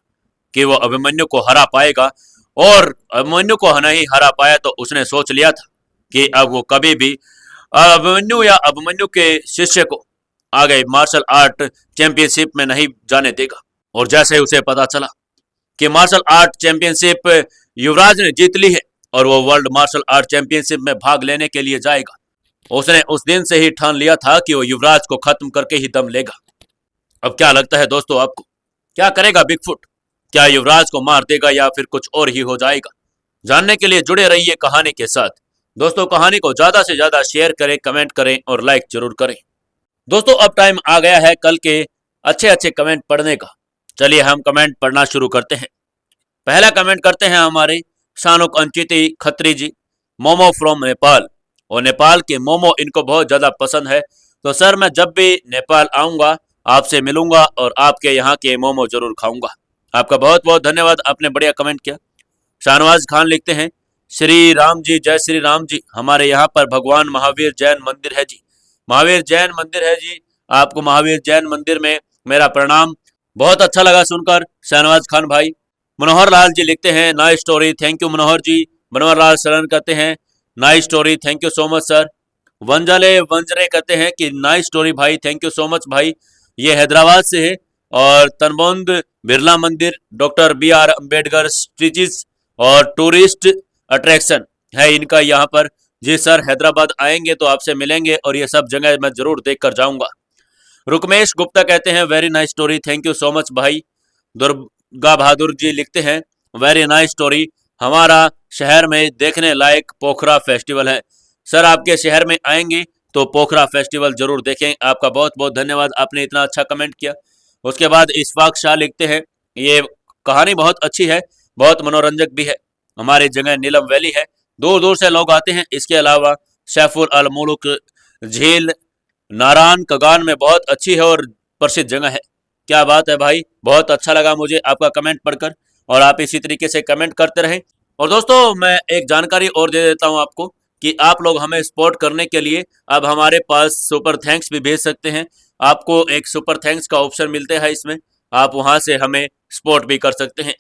कि वो अभिमन्यु को हरा पाएगा, और अभिमन्यु को नहीं हरा पाया तो उसने सोच लिया था कि अब वो कभी भी अभिमन्यु या अभिमन्यु के शिष्य को आगे मार्शल आर्ट चैंपियनशिप में नहीं जाने देगा। और जैसे उसे पता चला कि मार्शल आर्ट चैंपियनशिप युवराज ने जीत ली है और वो वर्ल्ड मार्शल आर्ट चैंपियनशिप में भाग लेने के लिए जाएगा, उसने उस दिन से ही ठान लिया था कि वो युवराज को खत्म करके ही दम लेगा। अब क्या लगता है दोस्तों आपको, क्या करेगा बिगफुट? क्या युवराज को मार देगा या फिर कुछ और ही हो जाएगा? जानने के लिए जुड़े रहिए कहानी के साथ। दोस्तों कहानी को ज्यादा से ज्यादा शेयर करें, कमेंट करें और लाइक जरूर करें। दोस्तों अब टाइम आ गया है कल के अच्छे अच्छे कमेंट पढ़ने का। चलिए हम कमेंट पढ़ना शुरू करते हैं। पहला कमेंट करते हैं हमारे शानुक अंचिति खत्री जी, मोमो फ्रॉम नेपाल। और नेपाल के मोमो इनको बहुत ज़्यादा पसंद है, तो सर मैं जब भी नेपाल आऊँगा आपसे मिलूंगा और आपके यहाँ के मोमो जरूर खाऊंगा। आपका बहुत बहुत धन्यवाद, आपने बढ़िया कमेंट किया। शाहनवाज खान लिखते हैं, श्री राम जी, जय श्री राम जी, हमारे यहाँ पर भगवान महावीर जैन मंदिर है जी। महावीर जैन मंदिर है जी, आपको महावीर जैन मंदिर में मेरा प्रणाम। बहुत अच्छा लगा सुनकर शाहनवाज खान भाई। मनोहर लाल जी लिखते हैं, nice story, thank you Manohar ji. Manohar Lal Sharan कहते हैं, nice story, thank you so much sir. Wanjale Wanjare कहते हैं कि नाइस स्टोरी भाई, थैंक यू सो मच भाई। ये हैदराबाद से है। और तनबोंद बिरला मंदिर, डॉक्टर BR अम्बेडकर स्ट्रीजिस और टूरिस्ट अट्रैक्शन है इनका यहाँ पर। जी सर, हैदराबाद आएंगे तो आपसे मिलेंगे और ये सब जगह मैं जरूर देख कर जाऊंगा। रुकमेश गुप्ता कहते हैं, very nice story, thank you so much भाई। दुर्गा बहादुर जी लिखते हैं, वेरी नाइस स्टोरी, हमारा शहर में देखने लायक पोखरा फेस्टिवल है। सर आपके शहर में आएंगे तो पोखरा फेस्टिवल जरूर देखें। आपका बहुत बहुत धन्यवाद, आपने इतना अच्छा कमेंट किया। उसके बाद इशफाक शाह लिखते हैं, ये कहानी बहुत अच्छी है, बहुत मनोरंजक भी है। हमारी जगह नीलम वैली है, दूर दूर से लोग आते हैं। इसके अलावा सैफुल अल मुल्क झील नारायण कगान में बहुत अच्छी है और प्रसिद्ध जगह है। क्या बात है भाई, बहुत अच्छा लगा मुझे आपका कमेंट पढ़कर, और आप इसी तरीके से कमेंट करते रहें। और दोस्तों मैं एक जानकारी और दे देता हूं आपको कि आप लोग हमें सपोर्ट करने के लिए अब हमारे पास सुपर थैंक्स भी भेज सकते हैं। आपको एक सुपर थैंक्स का ऑप्शन मिलते हैं इसमें, आप वहां से हमें सपोर्ट भी कर सकते हैं।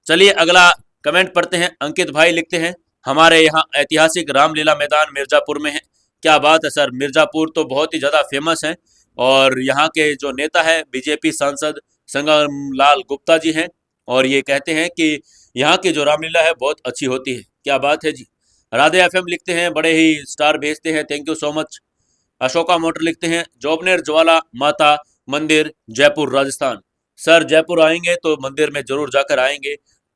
चलिए अगला कमेंट पढ़ते हैं। अंकित भाई लिखते हैं, हमारे यहाँ ऐतिहासिक रामलीला मैदान मिर्जापुर में है। क्या बात है सर, मिर्जापुर तो बहुत ही ज़्यादा फेमस है और यहाँ के जो नेता है बीजेपी सांसद संगम लाल गुप्ता जी हैं, और ये कहते हैं कि यहाँ की जो रामलीला है बहुत अच्छी होती है। क्या बात है जी। राधे FM लिखते हैं, बड़े ही स्टार भेजते हैं, thank you so much. Ashoka motor लिखते हैं, जोबनेर ज्वाला माता मंदिर जयपुर राजस्थान। सर जयपुर आएंगे तो मंदिर में जरूर जाकर आएंगे,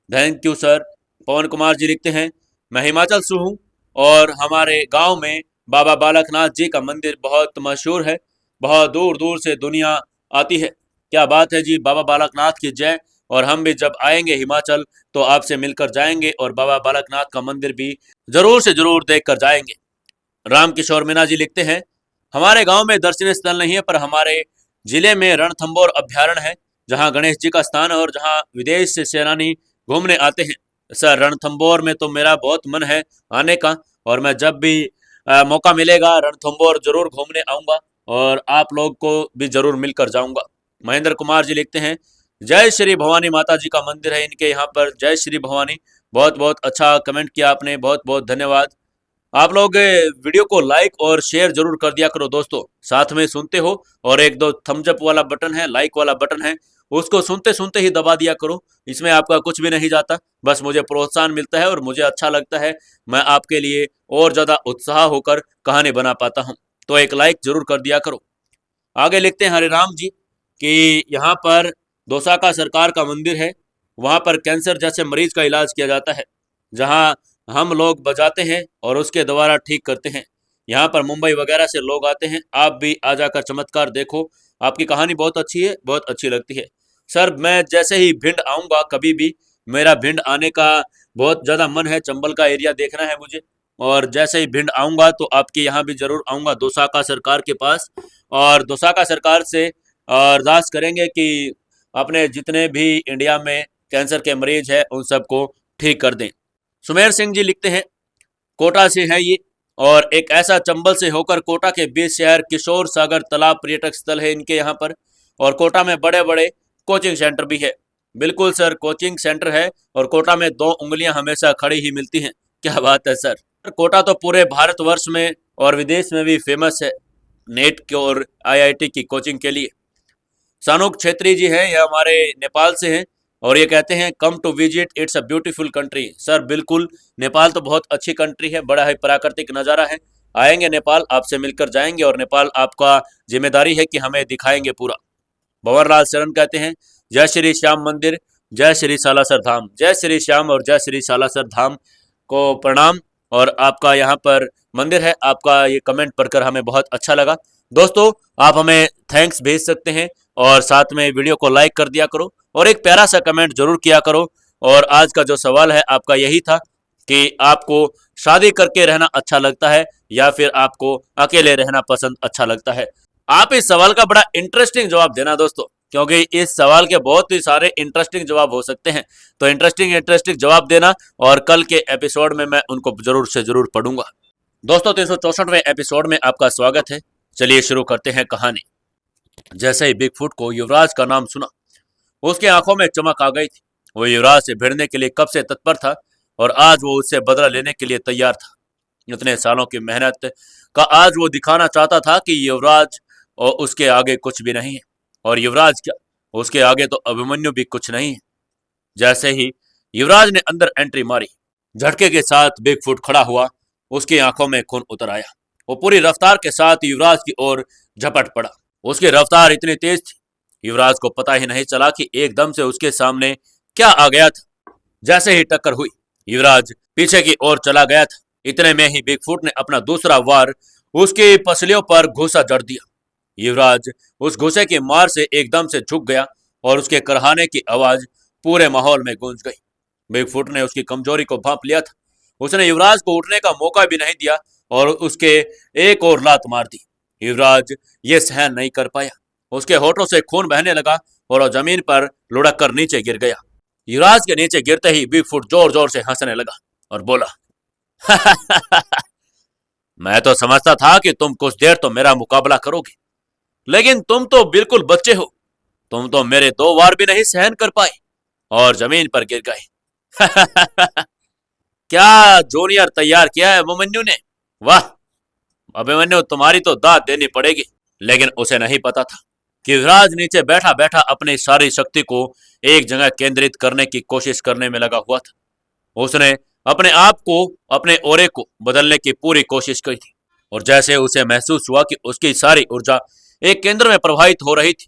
थैंक यू सर। पवन कुमार जी लिखते हैं, मैं हिमाचल से हूँ और हमारे गांव में बाबा बालकनाथ जी का मंदिर बहुत मशहूर है, बहुत दूर दूर से दुनिया आती है। क्या बात है जी, बाबा बालकनाथ की जय। और हम भी जब आएंगे हिमाचल तो आपसे मिलकर जाएंगे और बाबा बालकनाथ का मंदिर भी जरूर से जरूर देख कर जाएंगे। राम किशोर मीना जी लिखते हैं, हमारे गांव में दर्शनीय स्थल नहीं है पर हमारे जिले में रणथंबोर अभ्यारण्य है, जहां गणेश जी का स्थान है और जहां विदेश से सैलानी घूमने आते हैं। सर रणथंबोर में तो मेरा बहुत मन है आने का, और मैं जब भी मौका मिलेगा रणथंबोर जरूर घूमने आऊँगा और आप लोग को भी जरूर मिलकर जाऊँगा। महेंद्र कुमार जी लिखते हैं, जय श्री भवानी माता जी का मंदिर है इनके यहाँ पर, जय श्री भवानी। बहुत बहुत अच्छा कमेंट किया आपने, बहुत बहुत धन्यवाद। आप लोग वीडियो को लाइक और शेयर जरूर कर दिया करो दोस्तों, साथ में सुनते हो और एक दो थम्स अप वाला बटन है, लाइक वाला बटन है, उसको सुनते सुनते ही दबा दिया करो। इसमें आपका कुछ भी नहीं जाता, बस मुझे प्रोत्साहन मिलता है और मुझे अच्छा लगता है, मैं आपके लिए और ज़्यादा उत्साह होकर कहानी बना पाता हूँ। तो एक लाइक जरूर कर दिया करो। आगे लिखते हैं हरिराम जी कि यहाँ पर दोसाका सरकार का मंदिर है, वहाँ पर कैंसर जैसे मरीज का इलाज किया जाता है, जहाँ हम लोग बजाते हैं और उसके द्वारा ठीक करते हैं। यहाँ पर मुंबई वगैरह से लोग आते हैं, आप भी आ जाकर चमत्कार देखो। आपकी कहानी बहुत अच्छी है, बहुत अच्छी लगती है। सर मैं जैसे ही भिंड आऊँगा कभी भी, मेरा भिंड आने का बहुत ज़्यादा मन है, चंबल का एरिया देखना है मुझे, और जैसे ही भिंड आऊँगा तो आपके यहाँ भी ज़रूर आऊँगा दोसाका सरकार के पास, और दोसाका सरकार से अरदास करेंगे कि अपने जितने भी इंडिया में कैंसर के मरीज हैं उन सबको ठीक कर दें। सुमेर सिंह जी लिखते हैं, कोटा से है ये, और एक ऐसा चंबल से होकर कोटा के बीच शहर किशोर सागर तालाब पर्यटक स्थल है इनके यहाँ पर, और कोटा में बड़े बड़े कोचिंग सेंटर भी है। बिल्कुल सर, कोचिंग सेंटर है और कोटा में दो उंगलियां हमेशा खड़ी ही मिलती हैं। क्या बात है सर। कोटा तो पूरे भारतवर्ष में और विदेश में भी फेमस है नेट की और आईआईटी की कोचिंग के लिए। सानुक छेत्री जी हैं, ये हमारे नेपाल से हैं और ये कहते हैं come to visit, it's a beautiful country. Sir बिल्कुल, नेपाल तो बहुत अच्छी कंट्री है, बड़ा है प्राकृतिक नज़ारा है। आएंगे नेपाल, आपसे मिलकर जाएंगे और नेपाल आपका जिम्मेदारी है कि हमें दिखाएंगे पूरा। भंवरलाल शरण कहते हैं जय श्री श्याम मंदिर, जय श्री सालासर धाम। जय श्री श्याम और जय श्री सालासर धाम को प्रणाम। और आपका यहाँ पर मंदिर है, आपका ये कमेंट पढ़कर हमें बहुत अच्छा लगा। दोस्तों, आप हमें थैंक्स भेज सकते हैं और साथ में वीडियो को लाइक कर दिया करो और एक प्यारा सा कमेंट जरूर किया करो। और आज का जो सवाल है आपका यही था कि आपको शादी करके रहना अच्छा लगता है या फिर आपको अकेले रहना पसंद अच्छा लगता है। आप इस सवाल का बड़ा इंटरेस्टिंग जवाब देना दोस्तों, क्योंकि इस सवाल के बहुत ही सारे इंटरेस्टिंग जवाब हो सकते हैं। तो इंटरेस्टिंग जवाब देना और कल के एपिसोड में मैं उनको जरूर से जरूर पढ़ूंगा। दोस्तों, 364वें एपिसोड में आपका स्वागत है। चलिए शुरू करते हैं कहानी। जैसे ही बिगफुट को युवराज का नाम सुना, उसकी आंखों में चमक आ गई थी। वो युवराज से भिड़ने के लिए कब से तत्पर था और आज वो उससे बदला लेने के लिए तैयार था। इतने सालों की मेहनत का आज वो दिखाना चाहता था कि युवराज और उसके आगे कुछ भी नहीं है। और युवराज क्या, उसके आगे तो अभिमन्यु भी कुछ नहीं है। जैसे ही युवराज ने अंदर एंट्री मारी, झटके के साथ बिगफुट खड़ा हुआ। उसकी आंखों में खून उतर आया। वो पूरी रफ्तार के साथ युवराज की ओर झपट पड़ा। उसकी रफ्तार इतनी तेज थी, युवराज को पता ही नहीं चला कि एकदम से उसके सामने क्या आ गया था। जैसे ही टक्कर हुई, युवराज पीछे की ओर चला गया था। इतने में ही बिगफुट ने अपना दूसरा वार उसकी पसलियों पर घूसा जड़ दिया। युवराज उस घूसे की मार से एकदम से झुक गया और उसके करहाने की आवाज पूरे माहौल में गूंज गई। बिगफुट ने उसकी कमजोरी को भांप लिया था। उसने युवराज को उठने का मौका भी नहीं दिया और उसके एक और लात मार दी। युवराज ये सहन नहीं कर पाया। उसके होठों से खून बहने लगा और वो जमीन पर लुढ़क कर नीचे गिर गया। युवराज के नीचे गिरते ही बिगफुट जोर जोर से हंसने लगा और बोला, मैं तो समझता था कि तुम कुछ देर तो मेरा मुकाबला करोगे, लेकिन तुम तो बिल्कुल बच्चे हो। तुम तो मेरे दो वार भी नहीं सहन कर पाए और जमीन पर गिर गए। क्या जूनियर तैयार किया है अभिमन्यु ने। वाह अभिमन्यु, तुम्हारी तो दाद देनी पड़ेगी। लेकिन उसे नहीं पता था कि युवराज नीचे बैठा बैठा अपनी सारी शक्ति को एक जगह केंद्रित करने की कोशिश करने में लगा हुआ था। उसने अपने आप को, अपने ओरे को बदलने की पूरी कोशिश की थी और जैसे उसे महसूस हुआ कि उसकी सारी ऊर्जा एक केंद्र में प्रवाहित हो रही थी,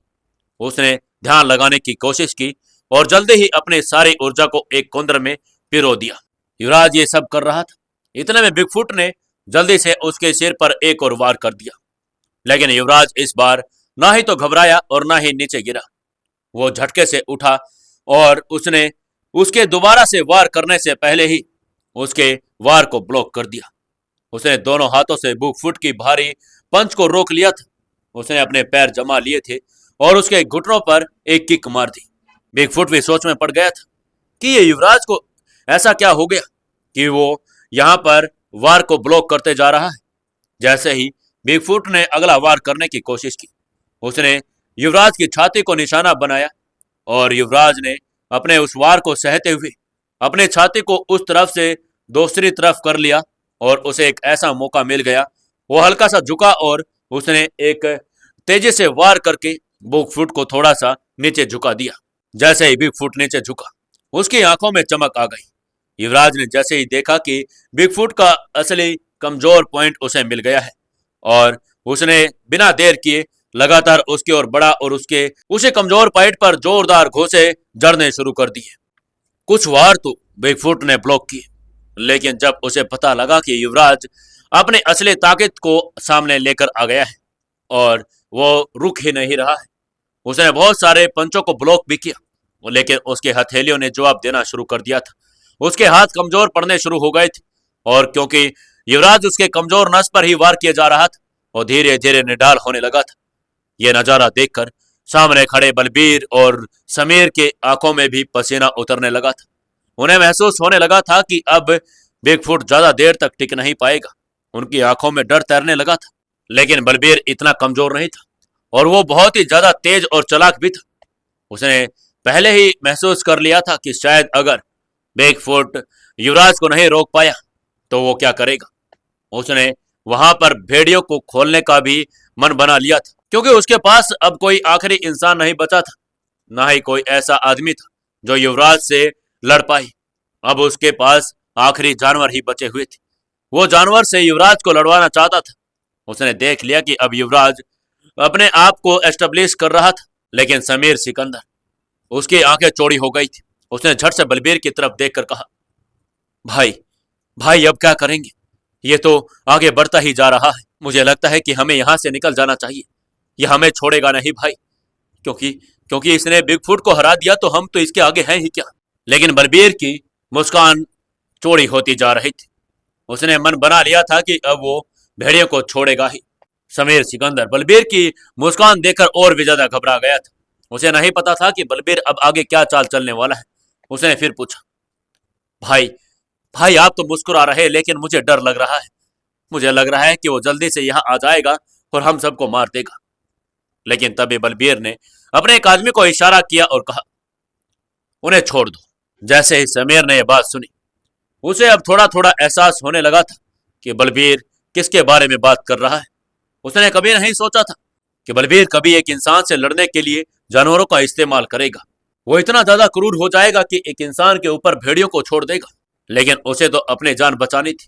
उसने ध्यान लगाने की कोशिश की और जल्दी ही अपनी सारी ऊर्जा को एक केंद्र में पिरो दिया। युवराज ये सब कर रहा था। इतने में बिगफुट ने जल्दी से उसके सिर पर एक और वार कर दिया। लेकिन युवराज इस बार ना ही तो घबराया और ना ही नीचे गिरा। वो झटके से उठा और उसने उसके दोबारा से वार करने से पहले ही उसके वार को ब्लॉक कर दिया। उसने दोनों हाथों से बिगफुट की भारी पंच को रोक लिया था। उसने अपने पैर जमा लिए थे और उसके घुटनों पर एक किक मार दी। बिगफुट भी सोच में पड़ गया था कि ये युवराज को ऐसा क्या हो गया कि वो यहाँ पर वार को ब्लॉक करते जा रहा है। जैसे ही बिगफुट ने अगला वार करने की कोशिश की, उसने युवराज की छाती को निशाना बनाया और युवराज ने अपने उस वार को सहते हुए अपने छाती को उस तरफ से दूसरी तरफ कर लिया और उसे एक ऐसा मौका मिल गया। वो हल्का सा झुका और उसने एक तेजी से वार करके बिगफुट को थोड़ा सा नीचे झुका दिया। जैसे ही बिगफुट नीचे झुका, उसकी आंखों में चमक आ गई। युवराज ने जैसे ही देखा कि बिगफुट का असली कमजोर पॉइंट उसे मिल गया है और उसने बिना देर किए लगातार उसकी ओर बढ़ा और उसे कमजोर पॉइंट पर जोरदार घोंसे जड़ने शुरू कर दिए। कुछ वार तो बिगफुट ने ब्लॉक किए, लेकिन जब उसे पता लगा कि युवराज अपने असली ताकत को सामने लेकर आ गया है और वो रुक ही नहीं रहा है, उसने बहुत सारे पंचों को ब्लॉक भी किया, लेकिन उसके हथेलियों ने जवाब देना शुरू कर दिया था। उसके हाथ कमजोर पड़ने शुरू हो गए थे और क्योंकि युवराज उसके कमजोर नस पर ही वार किया जा रहा था, वो धीरे धीरे निढाल होने लगा था। यह नजारा देखकर सामने खड़े बलबीर और समीर के आंखों में भी पसीना उतरने लगा था। उन्हें महसूस होने लगा था कि अब बिगफुट ज्यादा देर तक टिक नहीं पाएगा। उनकी आंखों में डर तैरने लगा था, लेकिन बलबीर इतना कमजोर नहीं था और वो बहुत ही ज्यादा तेज और चालाक भी था। उसने पहले ही महसूस कर लिया था कि शायद अगर बिगफुट युवराज को नहीं रोक पाया तो वो क्या करेगा। उसने वहां पर भेड़ियों को खोलने का भी मन बना लिया था, क्योंकि उसके पास अब कोई आखिरी इंसान नहीं बचा था, ना ही कोई ऐसा आदमी था जो युवराज से लड़ पाए। अब उसके पास आखिरी जानवर ही बचे हुए थे। वो जानवर से युवराज को लड़वाना चाहता था। उसने देख लिया कि अब युवराज अपने आप को एस्टेब्लिश कर रहा था, लेकिन समीर सिकंदर, उसकी आंखें चौड़ी हो गई थी। उसने झट से बलबीर की तरफ देखकर कहा, भाई, भाई अब क्या करेंगे? ये तो आगे बढ़ता ही जा रहा है। मुझे लगता है कि हमें यहाँ से निकल जाना चाहिए। यह हमें छोड़ेगा नहीं भाई, क्योंकि क्योंकि इसने बिगफुट को हरा दिया तो हम तो इसके आगे हैं ही क्या। लेकिन बलबीर की मुस्कान चौड़ी होती जा रही थी। उसने मन बना लिया था कि अब वो भेड़ियों को छोड़ेगा ही। समीर सिकंदर बलबीर की मुस्कान देखकर और भी ज्यादा घबरा गया था। उसे नहीं पता था कि बलबीर अब आगे क्या चाल चलने वाला है। उसने फिर पूछा, भाई, भाई आप तो मुस्कुरा रहे, लेकिन मुझे डर लग रहा है। मुझे लग रहा है कि वो जल्दी से यहाँ आ जाएगा और हम सबको मार देगा। लेकिन तभी बलबीर ने अपने एक आदमी को इशारा किया और कहा, उन्हें छोड़ दो। जैसे ही समीर ने यह बात सुनी, उसे अब थोड़ा थोड़ा एहसास होने लगा था कि बलबीर किसके बारे में बात कर रहा है। उसने कभी नहीं सोचा था कि बलबीर कभी एक इंसान से लड़ने के लिए जानवरों का इस्तेमाल करेगा। वो इतना ज्यादा क्रूर हो जाएगा कि एक इंसान के ऊपर भेड़ियों को छोड़ देगा। लेकिन उसे तो अपनी जान बचानी थी।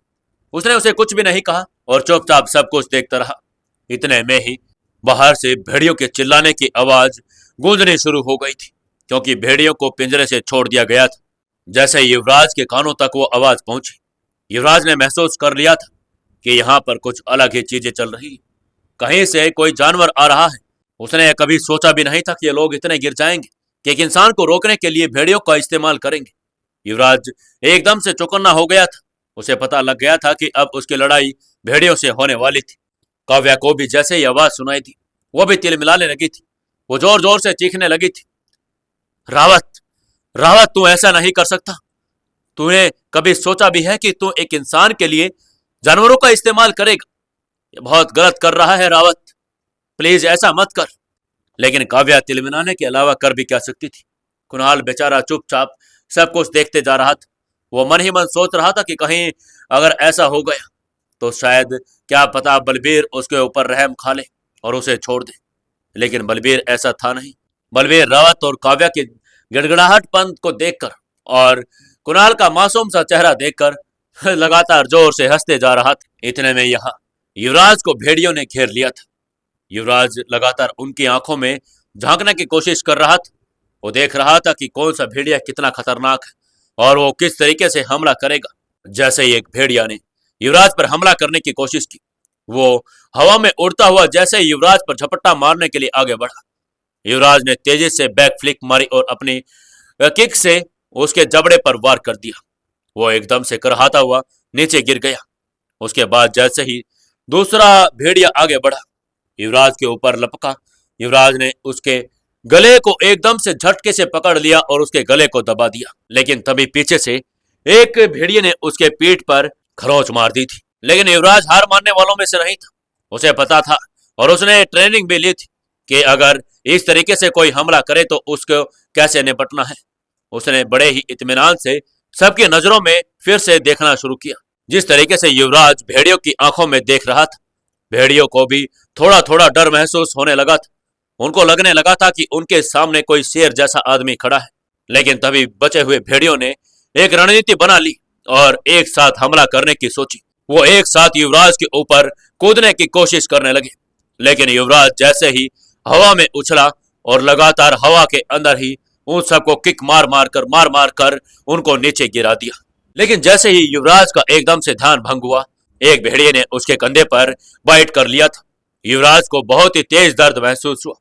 उसने उसे कुछ भी नहीं कहा और चुपचाप सब कुछ देखता रहा। इतने में ही बाहर से भेड़ियों के चिल्लाने की आवाज गूंजनी शुरू हो गई थी, क्योंकि भेड़ियों को पिंजरे से छोड़ दिया गया था। जैसे युवराज के कानों तक वो आवाज पहुंची, युवराज ने महसूस कर लिया था कि यहाँ पर कुछ अलग ही चीजें चल रही। कहीं से कोई जानवर आ रहा है। उसने कभी सोचा भी नहीं था कि ये लोग इतने गिर जाएंगे कि एक इंसान को रोकने के लिए भेड़ियों का इस्तेमाल करेंगे। युवराज एकदम से चौकन्ना हो गया था। उसे पता लग गया था कि अब उसकी लड़ाई भेड़ियों से होने वाली थी। काव्या को भी जैसे ही आवाज सुनाई थी, वो भी तिलमिलाने लगी थी। वो जोर जोर से चीखने लगी थी, रावत, रावत, तू ऐसा नहीं कर सकता। तूने कभी सोचा भी है कि तू एक इंसान के लिए जानवरों का इस्तेमाल करेगा? ये बहुत गलत कर रहा है रावत, प्लीज ऐसा मत कर। लेकिन काव्या तिलमिलाने के अलावा कर भी क्या सकती थी। कुणाल बेचारा चुपचाप सब कुछ देखते जा रहा था। वो मन ही मन सोच रहा था कि कहीं अगर ऐसा हो गया तो शायद क्या पता बलबीर उसके ऊपर रहम खा ले और उसे छोड़ दे। लेकिन बलबीर ऐसा था नहीं। बलबीर रावत और काव्या के गिड़गिड़ाहटपन को देखकर और कुणाल का मासूम सा चेहरा देखकर लगातार जोर से हंसते जा रहा था। इतने में यहाँ युवराज को भेड़ियों ने घेर लिया था। युवराज लगातार उनकी आंखों में झांकने की कोशिश कर रहा था। वो देख रहा था कि कौन सा भेड़िया कितना खतरनाक है और वो किस तरीके से हमला करेगा। जैसे ही एक भेड़िया ने युवराज पर हमला करने की कोशिश की, वो हवा में उड़ता हुआ जैसे ही युवराज पर झपट्टा मारने के लिए आगे बढ़ा। युवराज ने तेजी से बैक फ्लिक मारी और अपनी किक से उसके जबड़े पर वार कर दिया। वो एकदम से करहाता हुआ नीचे गिर गया। उसके बाद जैसे ही दूसरा भेड़िया आगे बढ़ा, युवराज के ऊपर लपका। युवराज ने उसके गले को एकदम से झटके से पकड़ लिया और उसके गले को दबा दिया। लेकिन तभी पीछे से एक भेड़िए ने उसके पीठ पर खरोंच मार दी थी। लेकिन युवराज हार मानने वालों में से नहीं था। उसे पता था और उसने ट्रेनिंग भी ली थी कि अगर इस तरीके से कोई हमला करे तो उसको कैसे निपटना है। उसने बड़े ही इत्मीनान से सबकी नजरों में फिर से देखना शुरू किया। जिस तरीके से युवराज भेड़ियों की आंखों में देख रहा था, भेड़ियों को भी थोड़ा थोड़ा डर महसूस होने लगा था। उनको लगने लगा था कि उनके सामने कोई शेर जैसा आदमी खड़ा है। लेकिन तभी बचे हुए भेड़ियों ने एक रणनीति बना ली और एक साथ हमला करने की सोची। वो एक साथ युवराज के ऊपर कूदने की कोशिश करने लगे। लेकिन युवराज जैसे ही हवा में उछला और लगातार हवा के अंदर ही उन सबको किक मार मार कर उनको नीचे गिरा दिया। लेकिन जैसे ही युवराज का एकदम से ध्यान भंग हुआ, एक भेड़िए ने उसके कंधे पर बाइट कर लिया था। युवराज को बहुत ही तेज दर्द महसूस हुआ।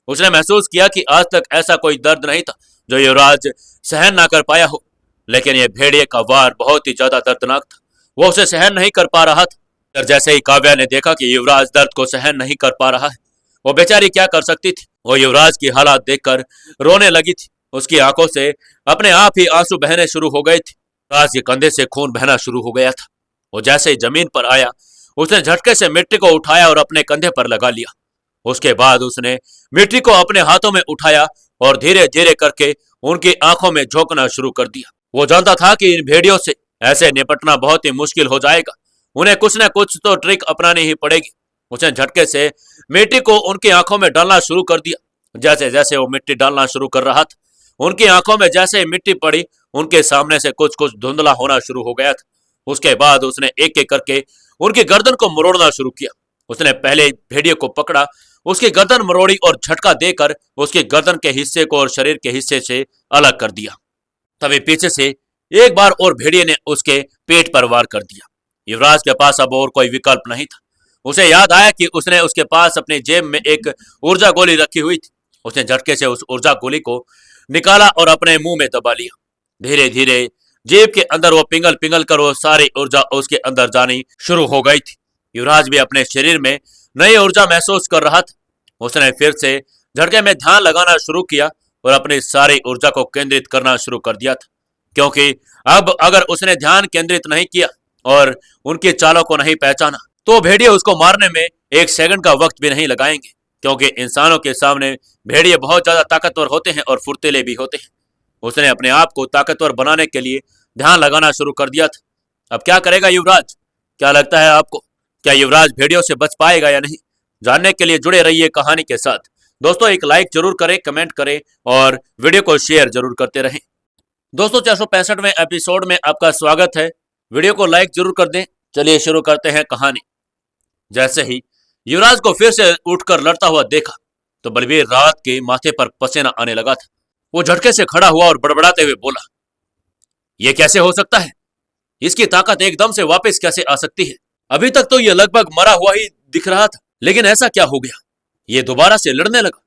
उसने महसूस किया कि आज तक ऐसा कोई दर्द नहीं था जो युवराज सहन ना कर पाया हो। लेकिन यह भेड़िए का वार बहुत ही ज्यादा दर्दनाक था। वो उसे सहन नहीं कर पा रहा था। और जैसे ही काव्या ने देखा कि युवराज दर्द को सहन नहीं कर पा रहा है, वो बेचारी क्या कर सकती थी। वो युवराज की हालात देखकर रोने लगी थी। उसकी आंखों से अपने आप ही आंसू बहने शुरू हो गए थे। युवराज के कंधे से खून बहना शुरू हो गया था। वो जैसे ही जमीन पर आया, उसने झटके से मिट्टी को उठाया और अपने कंधे पर लगा लिया। उसके बाद उसने मिट्टी को अपने हाथों में उठाया और धीरे धीरे करके उनकी आंखों में झोंकना शुरू कर दिया। वो जानता था कि इन भेड़ियों से ऐसे निपटना बहुत ही मुश्किल हो जाएगा, उन्हें कुछ न कुछ तो ट्रिक अपनानी ही पड़ेगी। उसने झटके से मिट्टी को उनकी आंखों में डालना शुरू कर दिया। जैसे जैसे वो मिट्टी डालना शुरू कर रहा था, उनकी आंखों में जैसे ही मिट्टी पड़ी, उनके सामने से कुछ कुछ धुंधला होना शुरू हो गया था। उसके बाद उसने एक एक करके उनकी गर्दन को मरोड़ना शुरू किया। उसने पहले भेड़िए को पकड़ा, उसकी गर्दन मरोड़ी और झटका देकर उसकी गर्दन के हिस्से को और शरीर के हिस्से से अलग कर दिया। तभी पीछे से एक बार और भेड़िए ने उसके पेट पर वार कर दिया। युवराज के पास अब और कोई विकल्प नहीं था। उसे याद आया कि उसने उसके पास अपनी जेब में एक ऊर्जा गोली रखी हुई थी। उसने झटके से उस ऊर्जा गोली को निकाला और अपने मुंह में दबा लिया। धीरे धीरे जेब के अंदर वो पिघल पिघल कर वो सारी ऊर्जा उसके अंदर जानी शुरू हो गई थी। युवराज भी अपने शरीर में नई ऊर्जा महसूस कर रहा था। उसने फिर से झटके में ध्यान लगाना शुरू किया और अपनी सारी ऊर्जा को केंद्रित करना शुरू कर दिया था, क्योंकि अब अगर उसने ध्यान केंद्रित नहीं किया और उनकी चालों को नहीं पहचाना तो भेड़िए उसको मारने में एक सेकंड का वक्त भी नहीं लगाएंगे, क्योंकि इंसानों के सामने भेड़िए बहुत ज्यादा ताकतवर होते हैं और फुर्तीले भी होते हैं। उसने अपने आप को ताकतवर बनाने के लिए ध्यान लगाना शुरू कर दिया था। अब क्या करेगा युवराज? क्या लगता है आपको? क्या युवराज भेड़ियों से बच पाएगा या नहीं? जानने के लिए जुड़े रहिए कहानी के साथ। दोस्तों एक लाइक जरूर करें, कमेंट करें और वीडियो को शेयर जरूर करते रहें। दोस्तों 465वें एपिसोड में आपका स्वागत है। वीडियो को लाइक जरूर कर दें। चलिए शुरू करते हैं कहानी। जैसे ही युवराज को फिर से उठकर लड़ता हुआ देखा तो बलबीर रावत के माथे पर पसीना आने लगा था। वो झटके से खड़ा हुआ और बड़बड़ाते हुए बोला, यह कैसे हो सकता है? इसकी ताकत एकदम से वापस कैसे आ सकती है? अभी तक तो यह लगभग मरा हुआ ही दिख रहा था, लेकिन ऐसा क्या हो गया? ये दोबारा से लड़ने लगा।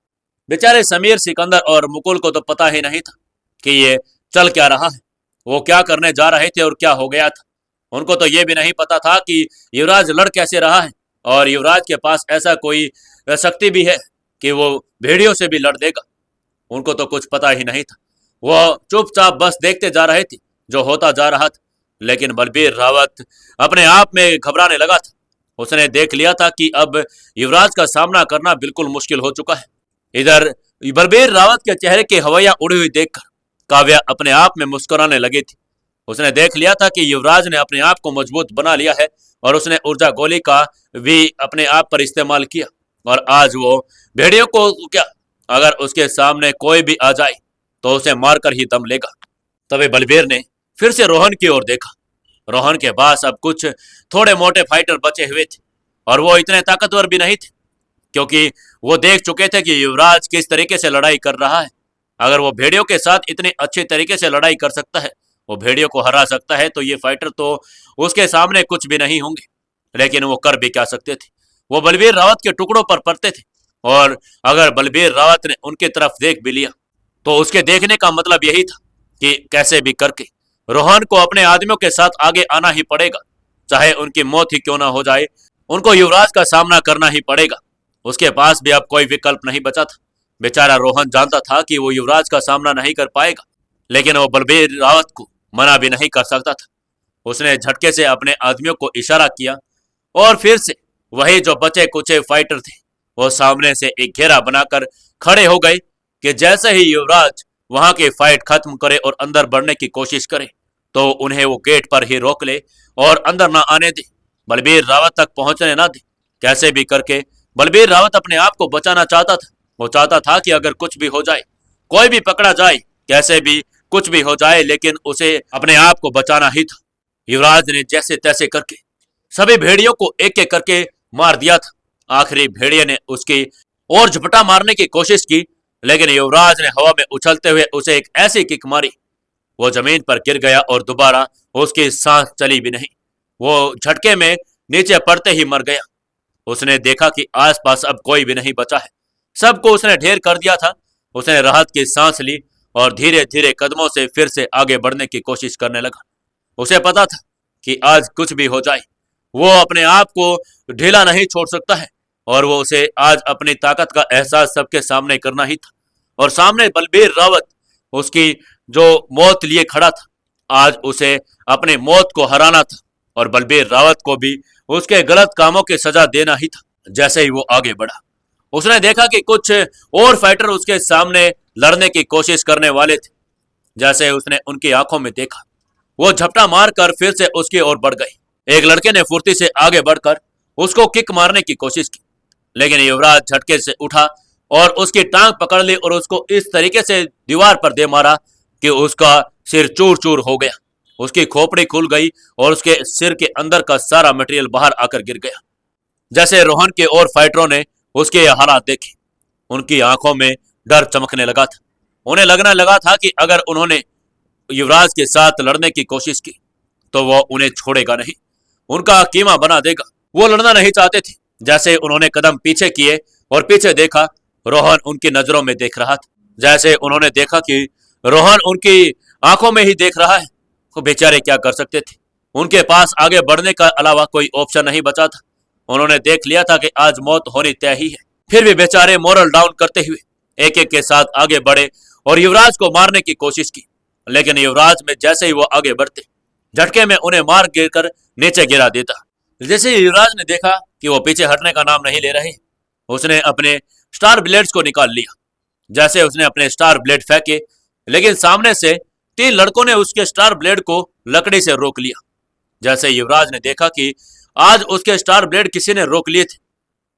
बेचारे समीर, सिकंदर और मुकुल को तो पता ही नहीं था कि ये चल क्या रहा है, वो क्या करने जा रहे थे और क्या हो गया था। उनको तो ये भी नहीं पता था कि युवराज लड़ कैसे रहा है और युवराज के पास ऐसा कोई शक्ति भी है कि वो भेड़ियों से भी लड़ देगा। उनको तो कुछ पता ही नहीं था। वो चुपचाप बस देखते जा रहे थे जो होता जा रहा था। लेकिन बलबीर रावत अपने आप में घबराने लगा था। उसने देख लिया था कि अब युवराज का सामना करना बिल्कुल मुश्किल हो चुका है। इधर बलबीर रावत के चेहरे की हवैया उड़ी हुई देखकर काव्या अपने आप में मुस्कुराने लगी थी। उसने देख लिया था कि युवराज ने अपने आप को मजबूत बना लिया है और उसने ऊर्जा गोली का भी अपने आप पर इस्तेमाल किया और आज वो भेड़ियों को क्या, अगर उसके सामने कोई भी आ जाए तो उसे मारकर ही दम लेगा। तभी बलबीर ने फिर से रोहन की ओर देखा। रोहन के पास अब कुछ थोड़े मोटे फाइटर बचे हुए थे और वो इतने ताकतवर भी नहीं थे, क्योंकि वो देख चुके थे कि युवराज किस तरीके से लड़ाई कर रहा है। अगर वो भेड़ियों के साथ इतने अच्छे तरीके से लड़ाई कर सकता है, वो भेड़ियों को हरा सकता है, तो ये फाइटर तो उसके सामने कुछ भी नहीं होंगे। लेकिन वो कर भी क्या सकते थे? वो बलबीर रावत के टुकड़ों पर पड़ते थे और अगर बलबीर रावत ने उनकी तरफ देख भी लिया तो उसके देखने का मतलब यही था कि कैसे भी करके रोहन को अपने आदमियों के साथ आगे आना ही पड़ेगा, चाहे उनकी मौत ही क्यों ना हो जाए, उनको युवराज का सामना करना ही पड़ेगा। उसके पास भी अब कोई विकल्प नहीं बचा था। बेचारा रोहन जानता था कि वो युवराज का सामना नहीं कर पाएगा, लेकिन वो बलबीर रावत को मना भी नहीं कर सकता था। उसने झटके से अपने आदमियों को इशारा किया और फिर से वही जो बचे कुचे फाइटर थे वो सामने से एक घेरा बनाकर खड़े हो गए कि जैसे ही युवराज वहां की फाइट खत्म करे और अंदर बढ़ने की कोशिश करे तो उन्हें वो गेट पर ही रोक ले और अंदर ना आने दे, बलबीर रावत तक पहुंचने ना दे। कैसे भी करके बलबीर रावत अपने आप को बचाना चाहता था। वो चाहता था कि अगर कुछ भी हो जाए, कोई भी पकड़ा जाए, कैसे भी कुछ भी हो जाए, लेकिन उसे अपने आप को बचाना ही था। युवराज ने जैसे तैसे करके सभी भेड़ियों को एक एक करके मार दिया था। आखिरी भेड़िए ने उसकी और झपटा मारने की कोशिश की, लेकिन युवराज ने हवा में उछलते हुए उसे एक ऐसी किक मारी, वो जमीन पर गिर गया और दोबारा उसकी सांस चली भी नहीं। वो झटके में नीचे पड़ते ही मर गया। उसने देखा कि आसपास अब कोई भी नहीं बचा है, सबको उसने ढेर कर दिया था। उसने राहत की सांस ली और धीरे धीरे कदमों से फिर से आगे बढ़ने की कोशिश करने लगा। उसे पता था कि आज कुछ भी हो जाए वो अपने आप को ढीला नहीं छोड़ सकता है और वो उसे आज अपनी ताकत का एहसास सबके सामने करना ही था। और सामने बलबीर रावत उसकी जो मौत लिए खड़ा था, आज उसे अपनी मौत को हराना था और बलबीर रावत को भी उसके गलत कामों की सजा देना ही था। जैसे ही वो आगे बढ़ा, उसने देखा कि कुछ और फाइटर उसके सामने लड़ने की कोशिश करने वाले थे। जैसे उसने उनकी आंखों में देखा, वो झपटा मारकर फिर से उसकी ओर बढ़ गई। एक लड़के ने फुर्ती से आगे बढ़कर उसको किक मारने की कोशिश की, लेकिन युवराज झटके से उठा और उसकी टांग पकड़ ली और उसको इस तरीके से दीवार पर दे मारा कि उसका सिर चूर चूर हो गया। उसकी खोपड़ी खुल गई और उसके सिर के अंदर का सारा मटेरियल बाहर आकर गिर गया। जैसे रोहन के और फाइटरों ने उसके ये हालात देखे, उनकी आंखों में डर चमकने लगा था। उन्हें लगने लगा था कि अगर उन्होंने युवराज के साथ लड़ने की कोशिश की तो वो उन्हें छोड़ेगा नहीं, उनका कीमा बना देगा। वो लड़ना नहीं चाहते थे। जैसे उन्होंने कदम पीछे किए और पीछे देखा, रोहन उनकी नजरों में देख रहा था। जैसे उन्होंने देखा कि रोहन उनकी आंखों में ही देख रहा है, वो बेचारे क्या कर सकते थे। उनके पास आगे बढ़ने का अलावा कोई ऑप्शन नहीं बचा था। उन्होंने देख लिया था कि आज मौत होनी तय ही है। फिर भी बेचारे मोरल डाउन करते हुए एक एक के साथ आगे बढ़े और युवराज को मारने की कोशिश की। लेकिन युवराज में जैसे ही वो आगे बढ़ते, झटके में उन्हें मार गिरकर नीचे गिरा देता। जैसे ही युवराज ने देखा कि वो पीछे हटने का नाम नहीं ले रहे, उसने अपने स्टार ब्लेड्स को निकाल लिया। जैसे उसने अपने स्टार ब्लेड फेंके, लेकिन सामने से 3 लड़कों ने उसके स्टार ब्लेड को लकड़ी से रोक लिया। जैसे युवराज ने देखा कि आज उसके स्टार ब्लेड किसी ने रोक लिए थे,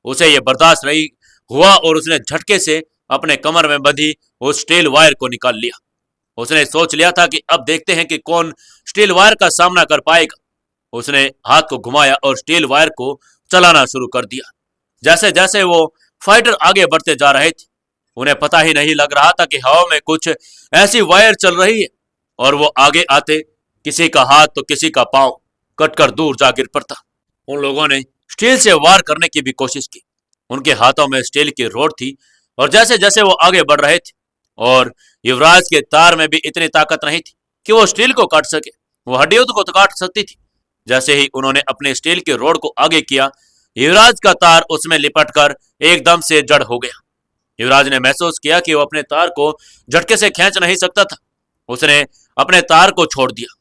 उसे यह बर्दाश्त नहीं हुआ और उसने झटके से अपने कमर में बंधी उस स्टील वायर को निकाल लिया। उसने सोच लिया था कि अब देखते हैं कि कौन स्टील वायर का सामना कर पाएगा। उसने हाथ को घुमाया और स्टील वायर को चलाना शुरू कर दिया। जैसे जैसे वो फाइटर आगे बढ़ते जा रहे थे, उन्हें पता ही नहीं लग रहा था कि हवा में कुछ ऐसी वायर चल रही है और वो आगे आते किसी का हाथ तो किसी का पांव कटकर दूर जा गिर पड़ता। उन लोगों ने स्टील से वार करने की भी कोशिश की। उनके हाथों में स्टील की रोड थी और जैसे जैसे वो आगे बढ़ रहे थे, और युवराज के तार में भी इतनी ताकत नहीं थी कि वो स्टील को काट सके, वो हड्डियों को तो काट सकती थी। जैसे ही उन्होंने अपने स्टील के रोड को आगे किया, युवराज का तार उसमें लिपटकर एकदम से जड़ हो गया। युवराज ने महसूस किया कि वो अपने तार को झटके से खींच नहीं सकता था। उसने अपने तार को छोड़ दिया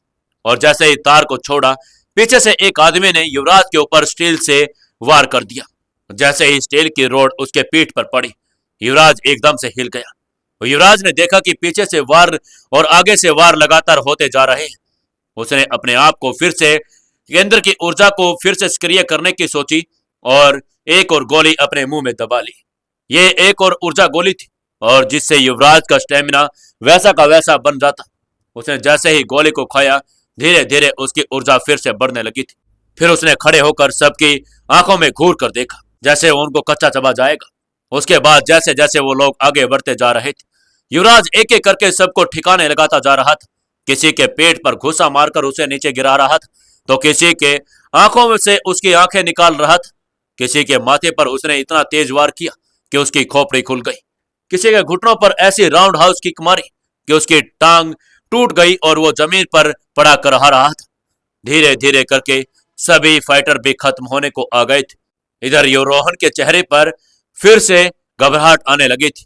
और जैसे ही तार को छोड़ा, पीछे से एक आदमी ने युवराज के ऊपर स्टील से वार कर दिया। जैसे ही स्टील की रोड उसके पीठ पर पड़ी, युवराज एकदम से हिल गया। युवराज ने देखा कि पीछे से वार और आगे से वार लगातार होते जा रहे हैं। उसने अपने आप को फिर से केंद्र की ऊर्जा को फिर से सक्रिय करने की सोची और एक और गोली अपने मुंह में दबा ली। ये एक और ऊर्जा गोली थी और जिससे युवराज का स्टेमिना वैसा का वैसा बन जाता। उसने जैसे ही गोली को खाया, धीरे धीरे उसकी ऊर्जा फिर से बढ़ने लगी थी। फिर उसने खड़े होकर सबकी आंखों में घूर कर देखा, जैसे उनको कच्चा चबा जाएगा। उसके बाद जैसे जैसे वो लोग आगे बढ़ते जा रहे थे, युवराज एक एक करके सबको ठिकाने लगाता जा रहा था। किसी के पेट पर घुसा मारकर उसे नीचे गिरा रहा था, तो किसी के आंखों में से उसकी आंखें निकाल रहा था। किसी के माथे पर उसने इतना तेज वार किया कि उसकी खोपड़ी खुल गई। किसी के घुटनों पर ऐसी राउंड हाउस किक मारी कि उसकी टांग टूट गई और वो जमीन पर पड़ा कर रहा था। धीरे धीरे करके सभी फाइटर भी खत्म होने को आ गए थे। इधर रोहन के चेहरे पर फिर से घबराहट आने लगी थी।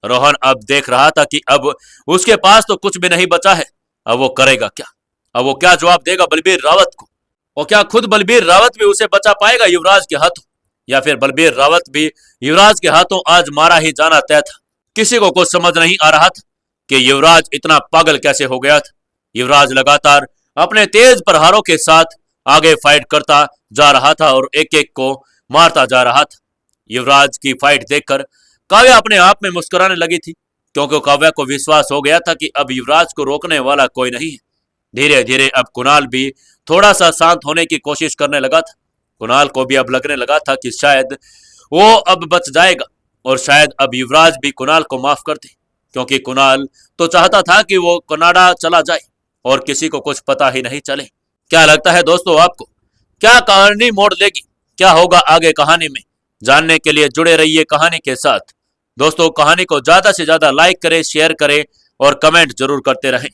रोहन अब देख रहा था कि अब उसके पास तो कुछ भी नहीं बचा है। अब वो करेगा क्या? अब वो क्या जवाब देगा बलबीर रावत को? और क्या खुद बलबीर रावत भी उसे बचा पाएगा युवराज के हाथों, या फिर बलबीर रावत भी युवराज के हाथों आज मारा ही जाना तय था? किसी को कुछ समझ नहीं आ रहा था कि युवराज इतना पागल कैसे हो गया था। युवराज लगातार अपने तेज प्रहारों के साथ आगे फाइट करता जा रहा था और एक एक को मारता जा रहा था। युवराज की फाइट देखकर काव्या अपने आप में मुस्कुराने लगी थी, क्योंकि काव्या को विश्वास हो गया था कि अब युवराज को रोकने वाला कोई नहीं है। धीरे धीरे अब कुणाल भी थोड़ा सा शांत होने की कोशिश करने लगा था। कुणाल को भी अब लगने लगा था कि शायद वो अब बच जाएगा और शायद अब युवराज भी कुणाल को माफ कर दे, क्योंकि कुणाल तो चाहता था कि वो कनाडा चला जाए और किसी को कुछ पता ही नहीं चले। क्या लगता है दोस्तों आपको, क्या कहानी मोड़ लेगी? क्या होगा आगे कहानी में? जानने के लिए जुड़े रहिए कहानी के साथ। दोस्तों, कहानी को ज्यादा से ज्यादा लाइक करें, शेयर करें और कमेंट जरूर करते रहें।